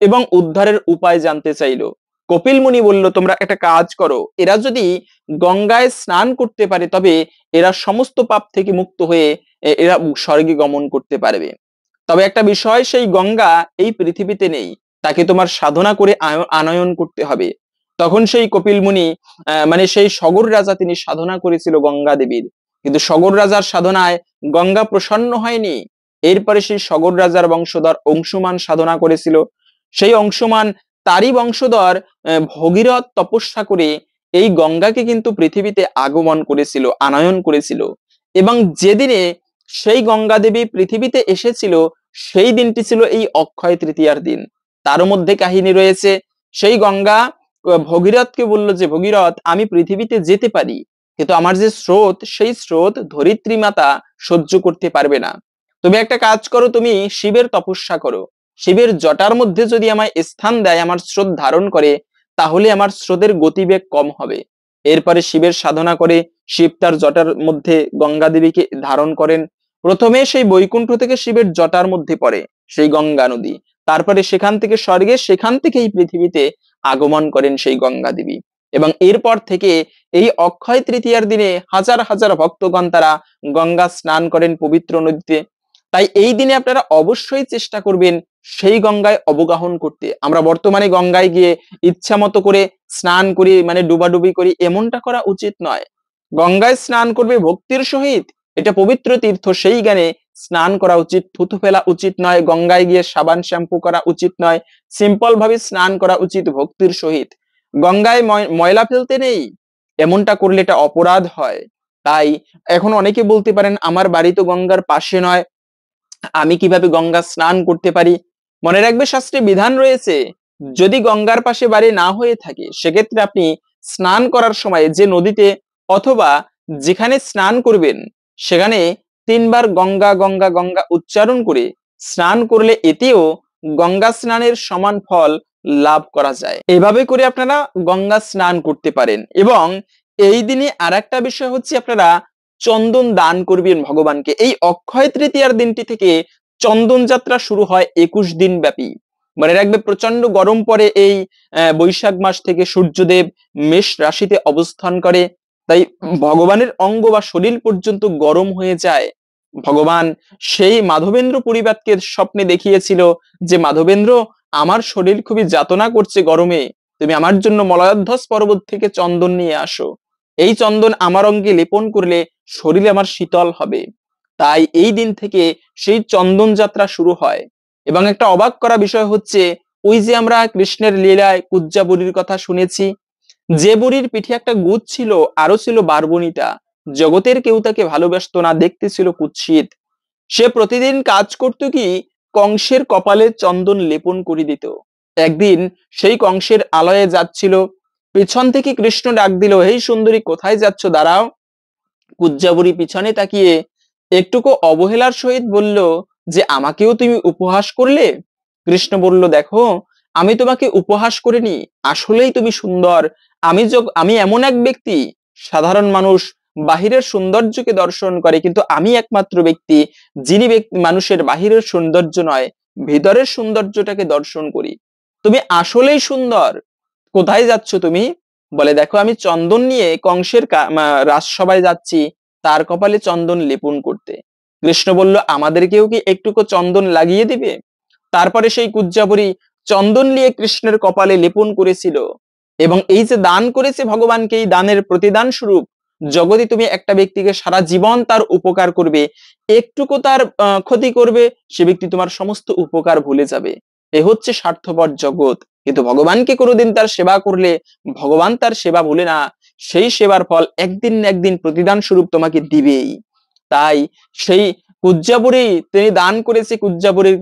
এবং উদ্ধারের উপায় জানতে চাইলো। কপিল মুনি বলল, তোমরা একটা কাজ করো, এরা যদি গঙ্গায় স্নান করতে পারে তবে এরা সমস্ত পাপ থেকে মুক্ত হয়ে এরা স্বর্গে গমন করতে পারবে। তবে একটা বিষয়, সেই গঙ্গা এই পৃথিবীতে নেই, তাকে তোমার সাধনা করে আনয়ন করতে হবে। তখন সেই কপিল মুনি মানে সেই সগর রাজা তিনি সাধনা করেছিল গঙ্গা দেবীর, কিন্তু সগর রাজার সাধনায় গঙ্গা প্রসন্ন হয়নি। এরপরে সেই সগর রাজার বংশধর অংশুমান সাধনা করেছিল। সেই অংশুমান, তারই বংশধর ভগীরথ তপস্যা করে এই গঙ্গাকে কিন্তু পৃথিবীতে আগমন করেছিল, আনয়ন করেছিল। এবং যেদিনে সেই গঙ্গা দেবী পৃথিবীতে এসেছিল সেই দিনটি ছিল এই অক্ষয় তৃতীয়ার দিন। তার মধ্যে কাহিনী রয়েছে, সেই গঙ্গা ভগীরথকে বলল যে ভগীরথ, আমি পৃথিবীতে যেতে পারি, কিন্তু আমার যে স্রোত, সেই স্রোত ধরিত্রী মাতা সহ্য করতে পারবে না। তুমি একটা কাজ করো, তুমি শিবের তপস্যা করো, শিবের জটার মধ্যে যদি আমায় স্থান দেয়, আমার স্রোত ধারণ করে, তাহলে আমার স্রোতের গতিবেগ কম হবে। এরপরে শিবের সাধনা করে শিব তার জটার মধ্যে গঙ্গা দেবীকে ধারণ করেন। প্রথমে সেই বৈকুণ্ঠ থেকে শিবের জটার মধ্যে পড়ে সেই গঙ্গা নদী, তারপরে সেখান থেকে স্বর্গে, সেখান থেকেই পৃথিবীতে আগমন করেন সেই গঙ্গা দেবী। এবং এরপর থেকে এই অক্ষয় তৃতীয়ার দিনে হাজার হাজার ভক্তগণ তারা গঙ্গা স্নান করেন পবিত্র নদীতে। তাই এই দিনে আপনারা অবশ্যই চেষ্টা করবেন সেই গঙ্গায় অবগাহন করতে। আমরা বর্তমানে গঙ্গায় গিয়ে ইচ্ছা মতো করে স্নান করি, মানে ডুবাডুবি করি, এমনটা করা উচিত নয়। গঙ্গায় স্নান করবে ভক্তির সহিত, এটা পবিত্র তীর্থ, সেই জ্ঞানে স্নান করা উচিত। থুতু ফেলা উচিত নয়, গঙ্গায় গিয়ে সাবান শ্যাম্পু করা উচিত নয়, সিম্পল ভাবে স্নান করা উচিত ভক্তির সহিত। গঙ্গায় ময়লা ফেলতে নেই, এমনটা করলে এটা অপরাধ হয়। তাই এখন অনেকে বলতে পারেন আমার বাড়ি তো গঙ্গার পাশে নয়, আমি কিভাবে গঙ্গা স্নান করতে পারি? মনে রাখবে শাস্ত্রে বিধান রয়েছে, যদি গঙ্গার পাশে বাড়ি না হয়ে থাকে সেক্ষেত্রে আপনি স্নান করার সময় যে নদীতে অথবা যেখানে স্নান করবেন সেখানে 3 বার গঙ্গা গঙ্গা গঙ্গা উচ্চারণ করে স্নান করলে এতেও গঙ্গা স্নানের সমান ফল লাভ করা যায়। এভাবে করে আপনারা গঙ্গা স্নান করতে পারেন। এবং এই দিনে আর একটা বিষয় হচ্ছে আপনারা চন্দন দান করবেন ভগবানকে। এই অক্ষয় তৃতীয়ার দিনটি থেকে চন্দন যাত্রা শুরু হয় 21 দিন ব্যাপী। মনে রাখবে, প্রচন্ড গরম পড়ে এই বৈশাখ মাস থেকে। সূর্যদেব মেষ রাশিতে অবস্থান করে, তাই ভগবানের অঙ্গ বা শরীর পর্যন্ত গরম হয়ে যায়। ভগবান সেই মাধবেন্দ্র পরিবারকে স্বপ্নে দেখিয়েছিল যে, মাধবেন্দ্র, আমার শরীর খুবই যাতনা করছে গরমে, তুমি আমার জন্য মলয়ধ্বজ পর্বত থেকে চন্দন নিয়ে আসো। এই চন্দন আমার অঙ্গে লেপন করলে শরীর আমার শীতল হবে। তাই এই দিন থেকে সেই চন্দন যাত্রা শুরু হয়। এবং একটা অবাক করা বিষয় হচ্ছে, ওই যে আমরা কৃষ্ণের লীলায় কুজ্জা বুড়ির কথা শুনেছি, যে বুড়ির পিঠে একটা গুজ ছিল, আরো ছিল বারবনিতা, জগতের কেউ তাকে ভালোবাসতো না, দেখতে ছিল কুৎসিত। সে প্রতিদিন কাজ করতো কি, কংসের কপালে চন্দন লেপন করে দিত। একদিন সেই কংসের আলয়ে যাচ্ছিল, পিছন থেকে কৃষ্ণ ডাক দিল, হেই সুন্দরী, কোথায় যাচ্ছ, দাঁড়াও। কুজ্জাবুড়ি পিছনে তাকিয়ে একটুকু অবহেলার সহিত বলল যে, আমাকেও তুমি উপহাস করলে। কৃষ্ণ বলল, দেখো, আমি তোমাকে উপহাস করিনি, আসলেই তুমি সুন্দর। আমি এমন এক ব্যক্তি, সাধারণ মানুষ বাহিরের সৌন্দর্যকে দর্শন করে, কিন্তু আমি একমাত্র ব্যক্তি যিনি মানুষের বাহিরের সৌন্দর্য নয়, ভিতরের সৌন্দর্যটাকে দর্শন করি। তুমি আসলেই সুন্দর। কোথায় যাচ্ছ তুমি? বলে, দেখো, আমি চন্দন নিয়ে কংসের রাজসভায় যাচ্ছি, তার কপালে চন্দন লেপন করতে। কৃষ্ণ বলল, আমাদেরকেও কি একটুকু চন্দন লাগিয়ে দিবে? তারপরে সেই কুজ্জাবরী চন্দন নিয়ে কৃষ্ণের কপালে লেপন করেছিল। এবং এই যে দান করেছে ভগবানকে, এই দানের প্রতিদান স্বরূপ জগতে তুমি একটা ব্যক্তিকে সারা জীবন তার উপকার করবে, একটুকু তার ক্ষতি করবে, সে ব্যক্তি তোমার সমস্ত উপকার ভুলে যাবে। এ হচ্ছে স্বার্থপর জগৎ। কিন্তু ভগবানকে কোনোদিন তার সেবা করলে ভগবান তার সেবা ভুলে না, সেই সেবার ফল একদিন না একদিন প্রতিদান স্বরূপ তোমাকে দিবেই। তাই সেই কুজ্জাবরী তিনি দান করেছে, কুজ্জাবরীর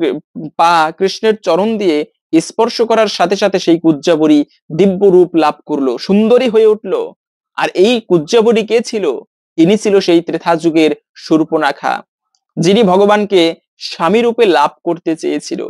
পা কৃষ্ণের চরণ দিয়ে স্পর্শ করার সাথে সাথে সেই কুজ্জাবরী দিব্য রূপ লাভ করলো, সুন্দরী হয়ে উঠলো। আর এই কুজ্জাবরী কে ছিল? ইনি ছিল সেই ত্রেতা যুগের শূর্পণখা, যিনি ভগবানকে স্বামী রূপে লাভ করতে চেয়েছিল।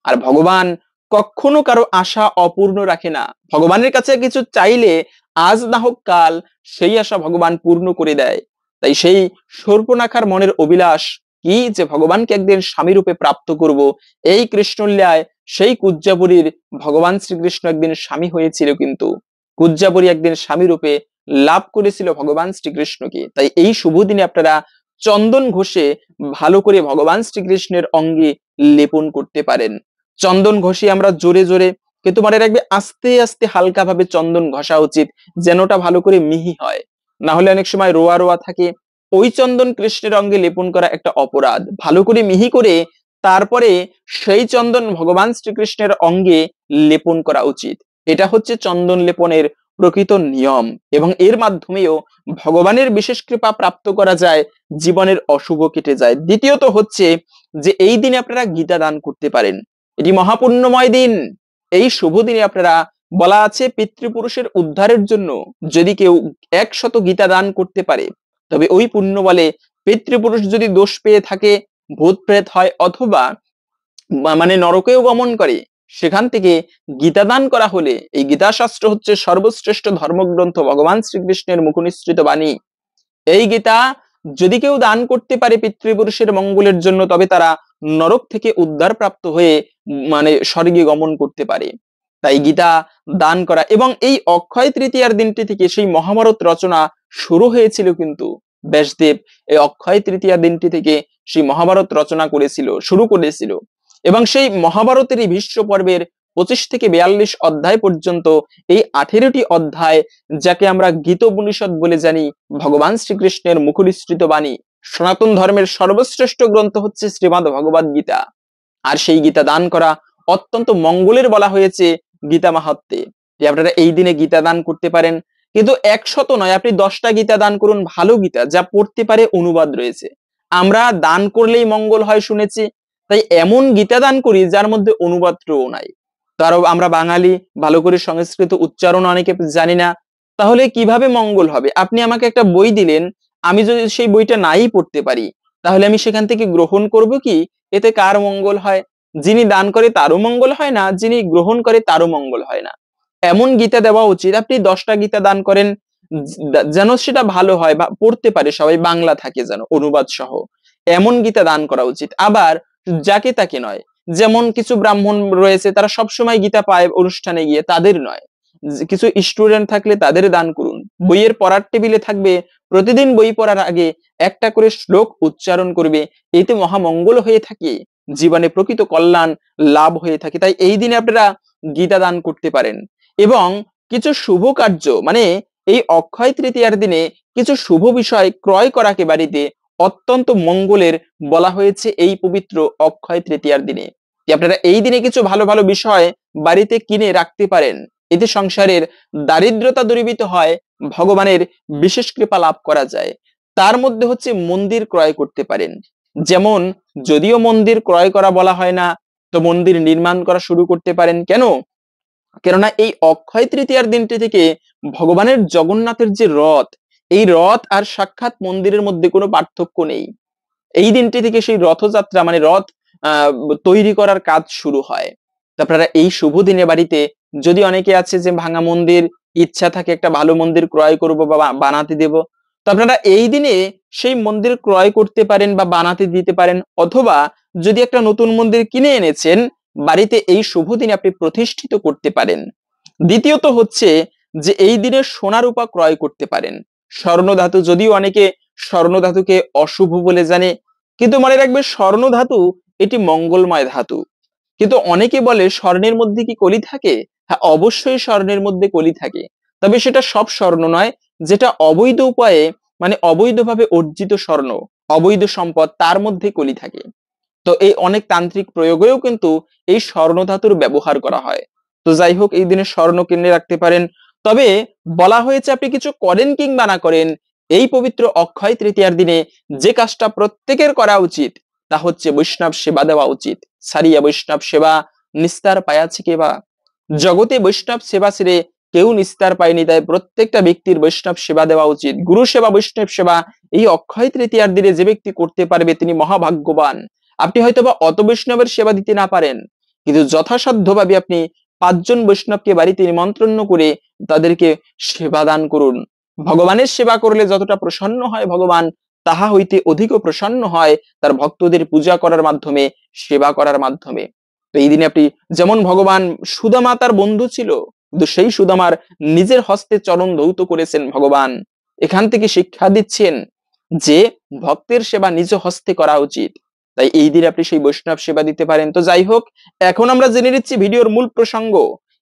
আর ভগবান কখনো কারো আশা অপূর্ণ রাখে না। ভগবানের কাছে কিছু চাইলে আজ না হোক কাল সেই আশা ভগবান পূর্ণ করে দেয়। তাই সেই শূর্পণখার মনের অভিলাষ কি, যে ভগবানকে একদিন স্বামী রূপে প্রাপ্ত করব। এই কৃষ্ণলীলায় সেই কুজ্জাবরীর ভগবান শ্রীকৃষ্ণ একদিন স্বামী হয়েছিল, কিন্তু কুজ্জাবরী একদিন স্বামী রূপে লাভ করেছিল ভগবান শ্রীকৃষ্ণকে। তাই এই শুভ দিনে আপনারা চন্দন ঘষে ভালো করে ভগবান শ্রীকৃষ্ণের অঙ্গে লেপন করতে পারেন। চন্দন ঘষে আমরা জোরে জোরে, কিন্তু মনে রাখবে আস্তে আস্তে হালকা ভাবে চন্দন ঘষা উচিত, যেন ওটা ভালো করে মিহি হয়। না হলে অনেক সময় রোয়া রোয়া থাকে। ওই চন্দন কৃষ্ণের অঙ্গে লেপন করা একটা অপরাধ। ভালো করে মিহি করে তারপরে সেই চন্দন ভগবান শ্রীকৃষ্ণের অঙ্গে লেপন করা উচিত। এটা হচ্ছে চন্দন লেপনের প্রকৃত নিয়ম। এবং এর মাধ্যমেও ভগবানের বিশেষ কৃপা প্রাপ্ত করা যায়, জীবনের অশুভ কেটে যায়। দ্বিতীয়ত হচ্ছে যে, এই দিনে আপনারা গীতা দান করতে পারেন। এটি মহাপুণ্যময় দিন। এই শুভ দিনে আপনারা, বলা আছে, পিতৃপুরুষের উদ্ধারের জন্য যদি কেউ 100 গীতা দান করতে পারে, তবে ওই পুণ্য বলে পিতৃপুরুষ যদি দোষ পেয়ে থাকে, ভূত প্রেত হয়, অথবা মানে নরকেও গমন করে, সেখান থেকে গীতা দান করা হলে, এই গীতা শাস্ত্র হচ্ছে সর্বশ্রেষ্ঠ ধর্মগ্রন্থ, ভগবান শ্রীকৃষ্ণের মুখনিসৃত বাণী। এই গীতা যদি কেউ দান করতে পারে পিতৃপুরুষের মঙ্গলের জন্য, তবে তারা নরক থেকে উদ্ধার প্রাপ্ত হয়ে মানে স্বর্গে গমন করতে পারে। তাই গীতা দান করা। এবং এই অক্ষয় তৃতীয়ার দিনটি থেকে সেই মহাভারত রচনা শুরু হয়েছিল, কিন্তু ব্যাসদেব এই অক্ষয় তৃতীয়ার দিনটি থেকে সেই মহাভারত রচনা করেছিল, শুরু করেছিল। এবং সেই মহাভারতেরই ভীষ্ম পর্বের 25 থেকে 42 অধ্যায় পর্যন্ত এই 18টি অধ্যায়, যাকে আমরা গীতোপনিষদ বলে জানি, ভগবান শ্রীকৃষ্ণের মুখনিসৃত বাণী। সনাতন ধর্মের সর্বশ্রেষ্ঠ গ্রন্থ হচ্ছে শ্রীমদ্ ভগবদ গীতা। আর সেই গীতা দান করা অত্যন্ত মঙ্গলের বলা হয়েছে গীতা মাহাত্ম্যে, যে আপনারা এই দিনে গীতা দান করতে পারেন। কিন্তু 100 নয়, আপনি 10টা গীতা দান করুন, ভালো গীতা, যা পড়তে পারে, অনুবাদ রয়েছে। আমরা দান করলেই মঙ্গল হয় শুনেছি, তাই এমন গীতা দান করি যার মধ্যে অনুবাদও নাই। কারণ আমরা বাঙালি, ভালো করে সংস্কৃত উচ্চারণ অনেকে জানি না, তাহলে কিভাবে মঙ্গল হবে? আপনি আমাকে একটা বই দিলেন, আমি যদি সেই বইটা নাই পড়তে পারি, তাহলে আমি সেখান থেকে গ্রহণ করব কি? এতে কার মঙ্গল হয়? যিনি দান করে তারও মঙ্গল হয় না, যিনি গ্রহণ করে তারও মঙ্গল হয় না। এমন গীতা দেওয়া উচিত, আপনি 10টা গীতা দান করেন, যেন সেটা ভালো হয় বা পড়তে পারে সবাই, বাংলা থাকে যেন অনুবাদ সহ, এমন গীতা দান করা উচিত। আবার যাকে তাকে নয়, যেমন কিছু ব্রাহ্মণ রয়েছে তারা সবসময় গীতা পায় অনুষ্ঠানে গিয়ে, তাদের নয়। কিছু স্টুডেন্ট থাকলে তাদের দান করুন। বইয়ের পড়ার টেবিলে থাকবে, প্রতিদিন বই পড়ার আগে একটা করে শ্লোক উচ্চারণ করবে, এতে মহামঙ্গল হয়ে থাকে, জীবনে প্রকৃত কল্যাণ লাভ হয়ে থাকে। তাই এই দিনে আপনারা গীতা দান করতে পারেন। এবং কিছু শুভ কার্য, মানে এই অক্ষয় তৃতীয়ার দিনে কিছু শুভ বিষয় ক্রয় করাকে বাড়িতে অত্যন্ত মঙ্গলের বলা হয়েছে এই পবিত্র অক্ষয় তৃতীয়ার দিনে। আপনারা এই দিনে কিছু ভালো ভালো বিষয় বাড়িতে কিনে রাখতে পারেন, এতে সংসারের দারিদ্রতা দূরীভূত হয়, ভগবানের বিশেষ কৃপা লাভ করা যায়। তার মধ্যে হচ্ছে মন্দির ক্রয় করতে পারেন। যেমন যদিও মন্দির ক্রয় করা বলা হয় না, তো মন্দির নির্মাণ করা শুরু করতে পারেন। কেন? কেননা এই অক্ষয় তৃতীয়ার দিনটি থেকে ভগবানের জগন্নাথের যে রথ, এই রথ আর সাক্ষাৎ মন্দিরের মধ্যে কোনো পার্থক্য নেই। এই দিনটি থেকে সেই রথযাত্রা মানে রথ তৈরি করার কাজ শুরু হয়। আপনারা এই শুভ দিনে বাড়িতে, যদি অনেকে আছে যে ভাঙা মন্দির, ইচ্ছা থাকে একটা ভালো মন্দির ক্রয় করব বা বানাতে দেব, তো আপনারা এই দিনে সেই মন্দির ক্রয় করতে পারেন বা বানাতে দিতে পারেন। অথবা যদি একটা নতুন মন্দির কিনে এনেছেন, বাড়িতে এই শুভ দিনে আপনি প্রতিষ্ঠিত করতে পারেন। দ্বিতীয়ত হচ্ছে যে এই দিনে সোনা রূপা ক্রয় করতে পারেন। স্বর্ণ ধাতু, যদিও অনেকে স্বর্ণ ধাতুকে অশুভ বলে জানে, কিন্তু মনে রাখবে স্বর্ণ ধাতু এটি মঙ্গলময় ধাতু। কিন্তু অনেকে বলে স্বর্ণের মধ্যে কি কলি থাকে? হ্যাঁ, অবশ্যই স্বর্ণের মধ্যে কলি থাকে, তবে সেটা সব স্বর্ণ নয়। যেটা অবৈধ উপায়ে, মানে অবৈধভাবে অর্জিত স্বর্ণ, অবৈধ সম্পদ, তার মধ্যে কলি থাকে। তো এই অনেক তান্ত্রিক প্রয়োগেও কিন্তু এই স্বর্ণ ধাতুর ব্যবহার করা হয়। তো যাই হোক, এই দিনে স্বর্ণ কিনে রাখতে পারেন। তবে বলা হয়েছে আপনি কিছু করেন কিংবা না করেন, এই পবিত্র অক্ষয় তৃতীয়ার দিনে যে কাজটা প্রত্যেকের করা উচিত তা হচ্ছে বৈষ্ণব সেবা দেওয়া উচিত। সারিয়া বৈষ্ণব সেবা নিস্তার পায়াছে কেবা। জগতে বৈষ্ণব সেবা ছেড়ে কেউ নিস্তার পায়নি, তাই প্রত্যেকটা ব্যক্তির বৈষ্ণব সেবা দেওয়া উচিত। গুরু সেবা, বৈষ্ণব সেবা এই অক্ষয় তৃতীয়ার দিনে যে ব্যক্তি করতে পারবে তিনি মহাভাগ্যবান। আপনি হয়তোবা অত বৈষ্ণবের সেবা দিতে না পারেন, কিন্তু যথাসাধ্যভাবে আপনি 5 জন বৈষ্ণবকে বাড়িতে নিমন্ত্রণ করে তাদেরকে সেবা দান করুন। ভগবানের সেবা করলে যতটা প্রসন্ন হয় ভগবান, তাহা হইতে অধিকও প্রসন্ন হয় তার ভক্তদের পূজা করার মাধ্যমে, সেবা করার মাধ্যমে। তো এই দিনে আপনি, যেমন ভগবান সুদামা তার বন্ধু ছিল, কিন্তু সেই সুদামার নিজের হস্তে চরণ ধৌত করেছেন ভগবান। এখান থেকে শিক্ষা দিচ্ছেন যে ভক্তের সেবা নিজ হস্তে করা উচিত। তাই এই দিনে আপনি সেই বৈষ্ণব সেবা দিতে পারেন। তো যাই হোক, এখন আমরা জেনে নিচ্ছি ভিডিওর মূল প্রসঙ্গ,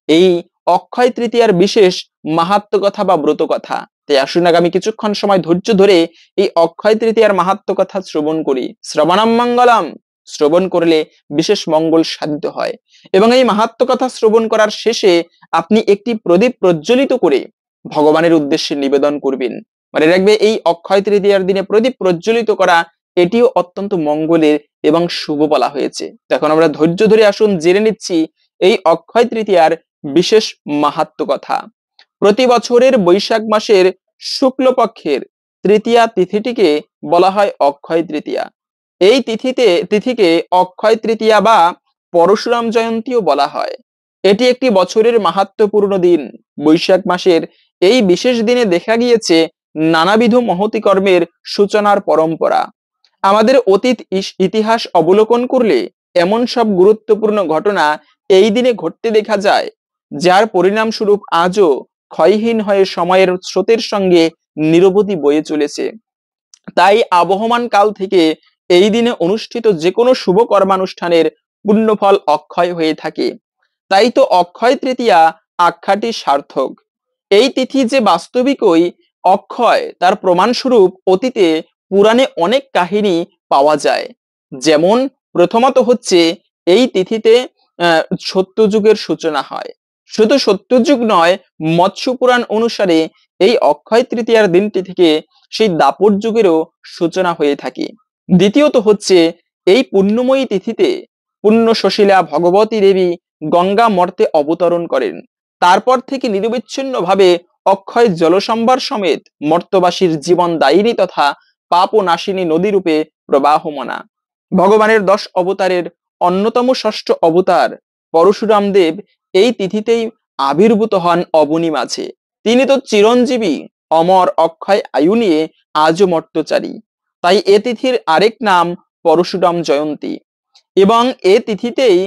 এই অক্ষয় তৃতীয়ার বিশেষ মাহাত্ম্য কথা বা ব্রত কথা। তাই আসুন আগামী কিছুক্ষণ সময় ধৈর্য ধরে এই অক্ষয় তৃতীয়ার মাহাত্ম্য কথা শ্রবণ করি। শ্রবণম মঙ্গলম, শ্রবণ করলে বিশেষ মঙ্গল সাধিত হয়। এবং এই মাহাত্ম্য কথা শ্রবণ করার শেষে আপনি একটি প্রদীপ প্রজ্বলিত করে ভগবানের উদ্দেশ্যে নিবেদন করবেন। মনে রাখবে, এই অক্ষয় তৃতীয়ার দিনে প্রদীপ প্রজ্বলিত করা এটিও অত্যন্ত মঙ্গলের এবং শুভ বলা হয়েছে। এখন আমরা ধৈর্য ধরে আসুন জেনে নিচ্ছি এই অক্ষয় তৃতীয়ার বিশেষ মাহাত্ম্য কথা। প্রতি বছরের বৈশাখ মাসের শুক্লপক্ষের তৃতীয়া তিথিটিকে বলা হয় অক্ষয় তৃতীয়া। এই তিথিকে অক্ষয় তৃতীয়া বা পরশুরাম জয়ন্তীও বলা হয়। এটি একটি বছরের মাহাত্ম্যপূর্ণ দিন। বৈশাখ মাসের এই বিশেষ দিনে দেখা গিয়েছে নানাবিধ মহতি কর্মের সূচনার পরম্পরা। আমাদের অতীত ইতিহাস অবলোকন করলে এমন সব গুরুত্বপূর্ণ ঘটনা এই দিনে ঘটতে দেখা যায়, যার পরিণামস্বরূপ আজও ক্ষয়হীন হয়ে সময়ের স্রোতের সঙ্গে নিরবধি বয়ে চলেছে। তাই আবহমান কাল থেকে এই দিনে অনুষ্ঠিত যে কোনো শুভ কর্মানুষ্ঠানের পুণ্যফল অক্ষয় হয়ে থাকে। তাই তো অক্ষয় তৃতীয়া আখ্যাটি সার্থক। এই তিথি যে বাস্তবিকই অক্ষয় তার প্রমাণস্বরূপ অতীতে পুরাণে অনেক কাহিনী পাওয়া যায়। যেমন প্রথমত হচ্ছে এই তিথিতে সত্যযুগের সূচনা হয়। শুধু সত্যযুগ নয়, মৎস্য পুরাণ অনুসারে এই অক্ষয় তৃতীয়ার দিনটি থেকে সেই দাপর যুগেরও সূচনা হয়ে থাকে। দ্বিতীয়ত হচ্ছে এই পুণ্যময়ী তিথিতে পুণ্য সুশীলা ভগবতী দেবী গঙ্গা মর্তে অবতরণ করেন। তারপর থেকে নিরবিচ্ছিন্ন ভাবে অক্ষয় জলসম্ভার সমেত মর্তবাসীর জীবন দায়িনী তথা পাপ ও নাশিনী নদী রূপে প্রবাহমানা। ভগবানের 10 অবতারের অন্যতম ষষ্ঠ অবতার পরশুরাম দেব এই তিথিতেই আবির্ভূত হন অবনী মাঝে। তিনি তো চিরঞ্জীবী, অমর অক্ষয় আয়ু নিয়ে আজও মর্তচারী। তাই এ তিথির আরেক নাম পরশুরাম জয়ন্তী। এবং এ তিথিতেই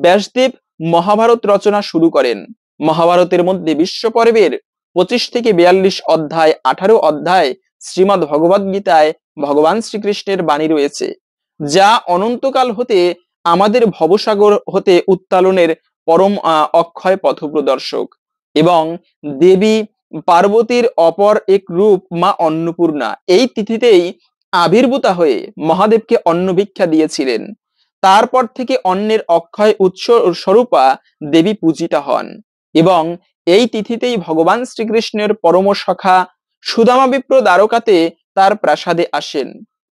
ব্যাসদেব মহাভারত রচনা শুরু করেন। মহাভারতের মধ্যে বিশ্ব পর্বের 25 থেকে 42 অধ্যায়, 18 অধ্যায় শ্রীমদ্ ভগবদ গীতায় ভগবান শ্রীকৃষ্ণের বাণী রয়েছে, যা অনন্তকাল হতে আমাদের ভবসাগর হতে উত্তোলনের পরম অক্ষয় পথপ্রদর্শক। এবং দেবী পার্বতীর অপর এক রূপ মা অন্নপূর্ণা এই তিথিতেই আবির্ভূতা হয়ে মহাদেবকে অন্ন ভিক্ষা দিয়েছিলেন। তারপর থেকে অন্নের অক্ষয় উৎস স্বরূপা দেবী পূজিতা হন। এবং এই তিথিতেই ভগবান শ্রীকৃষ্ণের পরম সখা সুদামা বিপ্র দ্বারকাতে তার প্রাসাদে আসেন,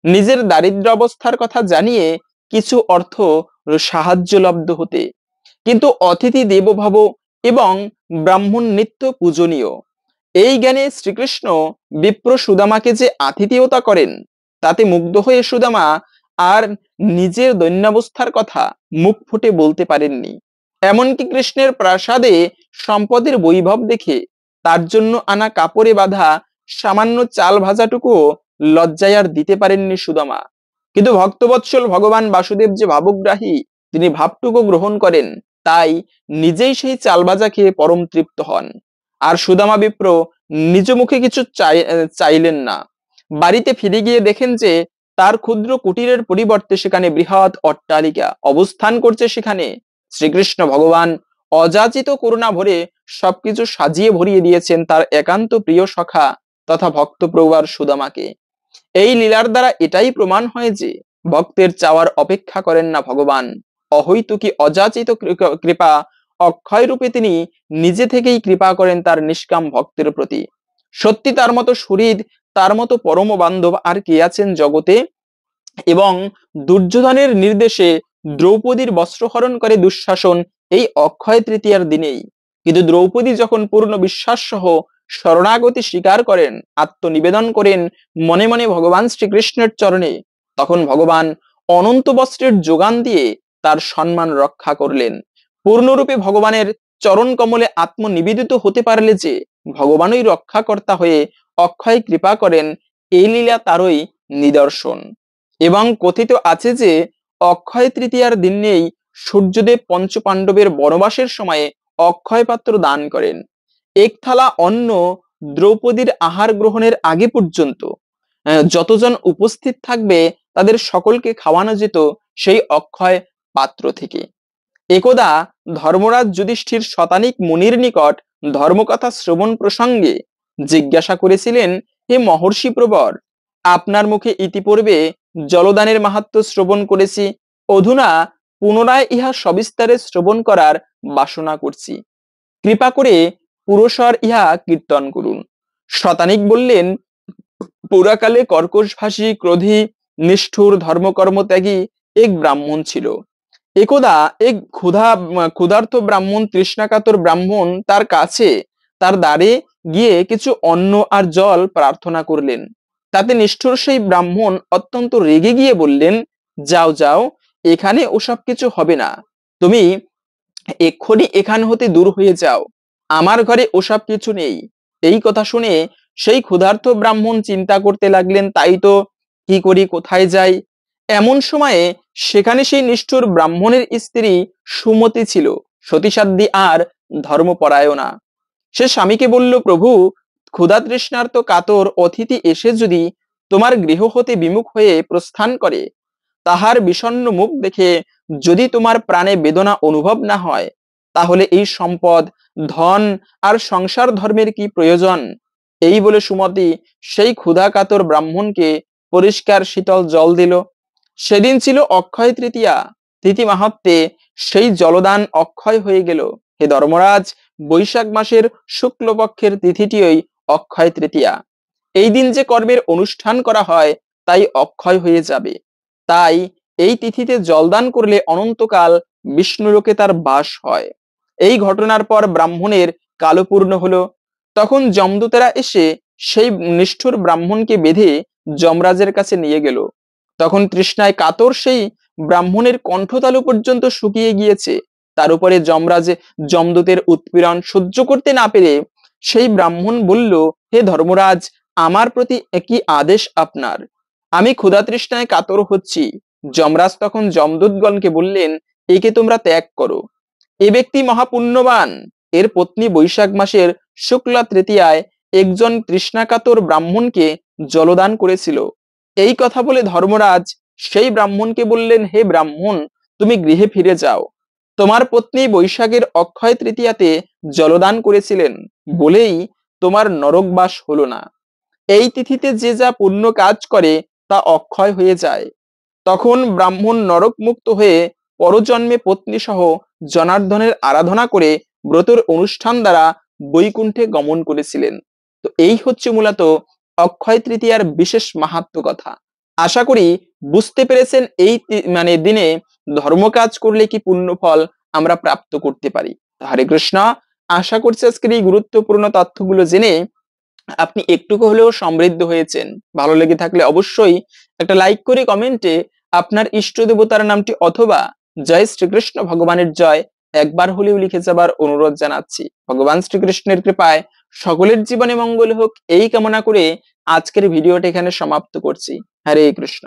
নিজের দারিদ্র অবস্থার কথা জানিয়ে কিছু অর্থ সাহায্যলব্ধ হতে। কিন্তু অতিথি দেবভাব এবং ব্রাহ্মণ নিত্য পূজনীয় এই জ্ঞানে শ্রীকৃষ্ণ বিপ্র সুদামাকে যে আতিথেয়তা করেন, তাতে মুগ্ধ হয়ে সুদামা আর নিজের দৈন্যাবস্থার কথা মুখ ফুটে বলতে পারেননি। এমনকি কৃষ্ণের প্রাসাদে সম্পদের বৈভব দেখে তার জন্য আনা কাপড়ে বাঁধা সামান্য চাল ভাজাটুকুও লজ্জায় আর দিতে পারেননি সুদামা। কিন্তু ভক্তবৎসল ভগবান বাসুদেব যে ভাবগ্রাহী, তিনি ভাবটুকু গ্রহণ করেন, তাই নিজেই সেই চাল ভাজা খেয়ে পরম তৃপ্ত হন। আর সুদামা বিপ্র নিজ মুখে কিছু চাইলেন না। বাড়িতে ফিরে গিয়ে দেখেন যে তার ক্ষুদ্র কুটিরের পরিবর্তে সেখানে বৃহৎ অট্টালিকা অবস্থান করছে। সেখানে শ্রীকৃষ্ণ ভগবান অযাচিত করুণা ভরে সবকিছু সাজিয়ে ভরিয়ে দিয়েছেন তার একান্ত প্রিয় সখা তথা ভক্ত প্রবার সুদামাকে। এই লীলার দ্বারা এটাই প্রমাণ হয় যে ভক্তের চাওয়ার অপেক্ষা করেন না ভগবান। অহৈতুকী অযাচিত কৃপা অক্ষয় রূপে তিনি নিজে থেকেই কৃপা করেন তার নিষ্কাম ভক্তের প্রতি। সত্যি তার মতো শরীর, তার মতো পরম বান্ধব আর কে আছেন জগতে। এবং দুর্যোধনের নির্দেশে দ্রৌপদীর বস্ত্রহরণ করে দুঃশাসন এই অক্ষয় তৃতীয়ার দিনেই। কিন্তু দ্রৌপদী যখন পূর্ণ বিশ্বাস সহ শরণাগতি স্বীকার করেন, আত্মনিবেদন করেন মনে মনে ভগবান শ্রীকৃষ্ণের চরণে, তখন ভগবান অনন্ত বস্ত্রের যোগান দিয়ে তার সম্মান রক্ষা করলেন। পূর্ণরূপে ভগবানের চরণ কমলে আত্মনিবেদিত হতে পারলে যে ভগবানই রক্ষাকর্তা হয়ে অক্ষয় কৃপা করেন, এই লীলা তারই নিদর্শন। এবং কথিত আছে যে অক্ষয় তৃতীয়ার দিনেই সূর্যদেব পঞ্চপাণ্ডবের বনবাসের সময়ে অক্ষয় পাত্র দান করেন। এক থালা অন্ন দ্রৌপদীর আহার গ্রহণের আগে পর্যন্ত যতজন উপস্থিত থাকবে তাদের সকলকে খাওয়ানো যেত সেই অক্ষয় পাত্র থেকে। একদা ধর্মরাজ যুধিষ্ঠির শতানিক মুনির নিকট ধর্মকথা শ্রবণ প্রসঙ্গে জিজ্ঞাসা করেছিলেন, হে মহর্ষি প্রবর, আপনার মুখে ইতিপূর্বে জলদানের মাহাত্ম্য শ্রবণ করেছি, অধুনা পুনরায় ইহা সবিস্তারে শ্রবণ করার বাসনা করছি, কৃপা করে পুরস্বর ইহা কীর্তন করুন। শতানিক বললেন, পুরাকালে কর্কশভাষী, ক্রোধী, নিষ্ঠুর, ধর্মকর্মত্যাগী এক ব্রাহ্মণ ছিল। একদা এক ক্ষুধার্ত ব্রাহ্মণ, তৃষ্ণাকাতর ব্রাহ্মণ তার কাছে তার দ্বারে গিয়ে কিছু অন্ন আর জল প্রার্থনা করলেন। তাতে নিষ্ঠুর সেই ব্রাহ্মণ অত্যন্ত রেগে গিয়ে বললেন, যাও যাও, এখানে ওসব কিছু হবে না, তুমি এক্ষুনি এখান হতে দূর হয়ে যাও, আমার ঘরে ওসব কিছু নেই। এই কথা শুনে সেই ক্ষুধার্ত ব্রাহ্মণ চিন্তা করতে লাগলেন, তাই তো, কি করি, কোথায় যাই। এমন সময়ে সেখানে সেই নিষ্ঠুর ব্রাহ্মণের স্ত্রী সুমতি ছিল, সতীসাধ্যী আর ধর্মপরায়ণা। সে স্বামীকে বলল, প্রভু, ক্ষুধা তৃষ্ণার্ত কাতর অতিথি এসে যদি তোমার গৃহ হতে বিমুখ হয়ে প্রস্থান করে, তাহার বিষণ্ণ মুখ দেখে যদি তোমার প্রাণে বেদনা অনুভব না হয়, তাহলে এই সম্পদ, ধন আর সংসার ধর্মের কি প্রয়োজন। এই বলে সুমতি সেই ক্ষুধা কাতর ব্রাহ্মণকে পরিষ্কার শীতল জল দিল। সেদিন ছিল অক্ষয় তৃতীয়া। তিথি মাহাত্মে সেই জলদান অক্ষয় হয়ে গেল। হে ধর্মরাজ, বৈশাখ মাসের শুক্লপক্ষের তিথিটিই অক্ষয় তৃতীয়া। এই দিন যে কর্মের অনুষ্ঠান করা হয় তাই অক্ষয় হয়ে যাবে। তাই এই তিথিতে জলদান করলে অনন্তকাল বিষ্ণুলোকে তার বাস হয়। এই ঘটনার পর ব্রাহ্মণের কালপূর্ণ হলো। তখন যমদূতেরা এসে সেই নিষ্ঠুর ব্রাহ্মণকে বেঁধে যমরাজের কাছে নিয়ে গেল। তখন তৃষ্ণায় কাতর সেই ব্রাহ্মণের কণ্ঠতালু পর্যন্ত শুকিয়ে গিয়েছে। তার উপরে যমদূতের উৎপীড়ন সহ্য করতে না পেরে সেই ব্রাহ্মণ বলল, হে ধর্মরাজ, আমার প্রতি একই আদেশ আপনার, আমি ক্ষুধা তৃষ্ণায় কাতর হচ্ছি। যমরাজ তখন যমদূতগণকে বললেন, একে তোমরা ত্যাগ করো, এ ব্যক্তি মহাপুণ্যবান। এর পত্নী বৈশাখ মাসের শুক্লা তৃতীয়ায় একজন তৃষ্ণাকাতর ব্রাহ্মণকে জলদান করেছিল। এই কথা বলে ধর্মরাজ সেই ব্রাহ্মণকে বললেন, হে ব্রাহ্মণ, তুমি গৃহে ফিরে যাও, তোমার পত্নী বৈশাখের অক্ষয় তৃতীয়াতে জলদান করেছিলেন বলেই তোমার নরকবাস হলো না। এই তিথিতে যে যা পুণ্য কাজ করে তা অক্ষয় হয়ে যায়। তখন ব্রাহ্মণ নরক মুক্ত হয়ে পরজন্মে পত্নী সহ জনার্দনের আরাধনা করে ব্রতের অনুষ্ঠান দ্বারা বৈকুণ্ঠে গমন করেছিলেন। তো এই হচ্ছে মূলত অক্ষয় তৃতীয়ার বিশেষ মাহাত্ম্য কথা। আশা করি বুঝতে পেরেছেন এই দিনে ধর্ম কাজ করলে কি পুণ্য ফল আমরা প্রাপ্ত করতে পারি। হরে কৃষ্ণ। আশা করছি আজকের এই গুরুত্বপূর্ণ তথ্যগুলো জেনে আপনি একটুকু হলেও সমৃদ্ধ হয়েছেন। ভালো লেগে থাকলে অবশ্যই একটা লাইক করে কমেন্টে আপনার ইষ্ট দেবতার নামটি অথবা জয় শ্রীকৃষ্ণ ভগবানের জয় একবার হলেও লিখে যাবার অনুরোধ জানাচ্ছি। ভগবান শ্রীকৃষ্ণের কৃপায় সকলের জীবনে মঙ্গল হোক এই কামনা করে আজকের ভিডিওটা এখানে সমাপ্ত করছি। হরে কৃষ্ণ।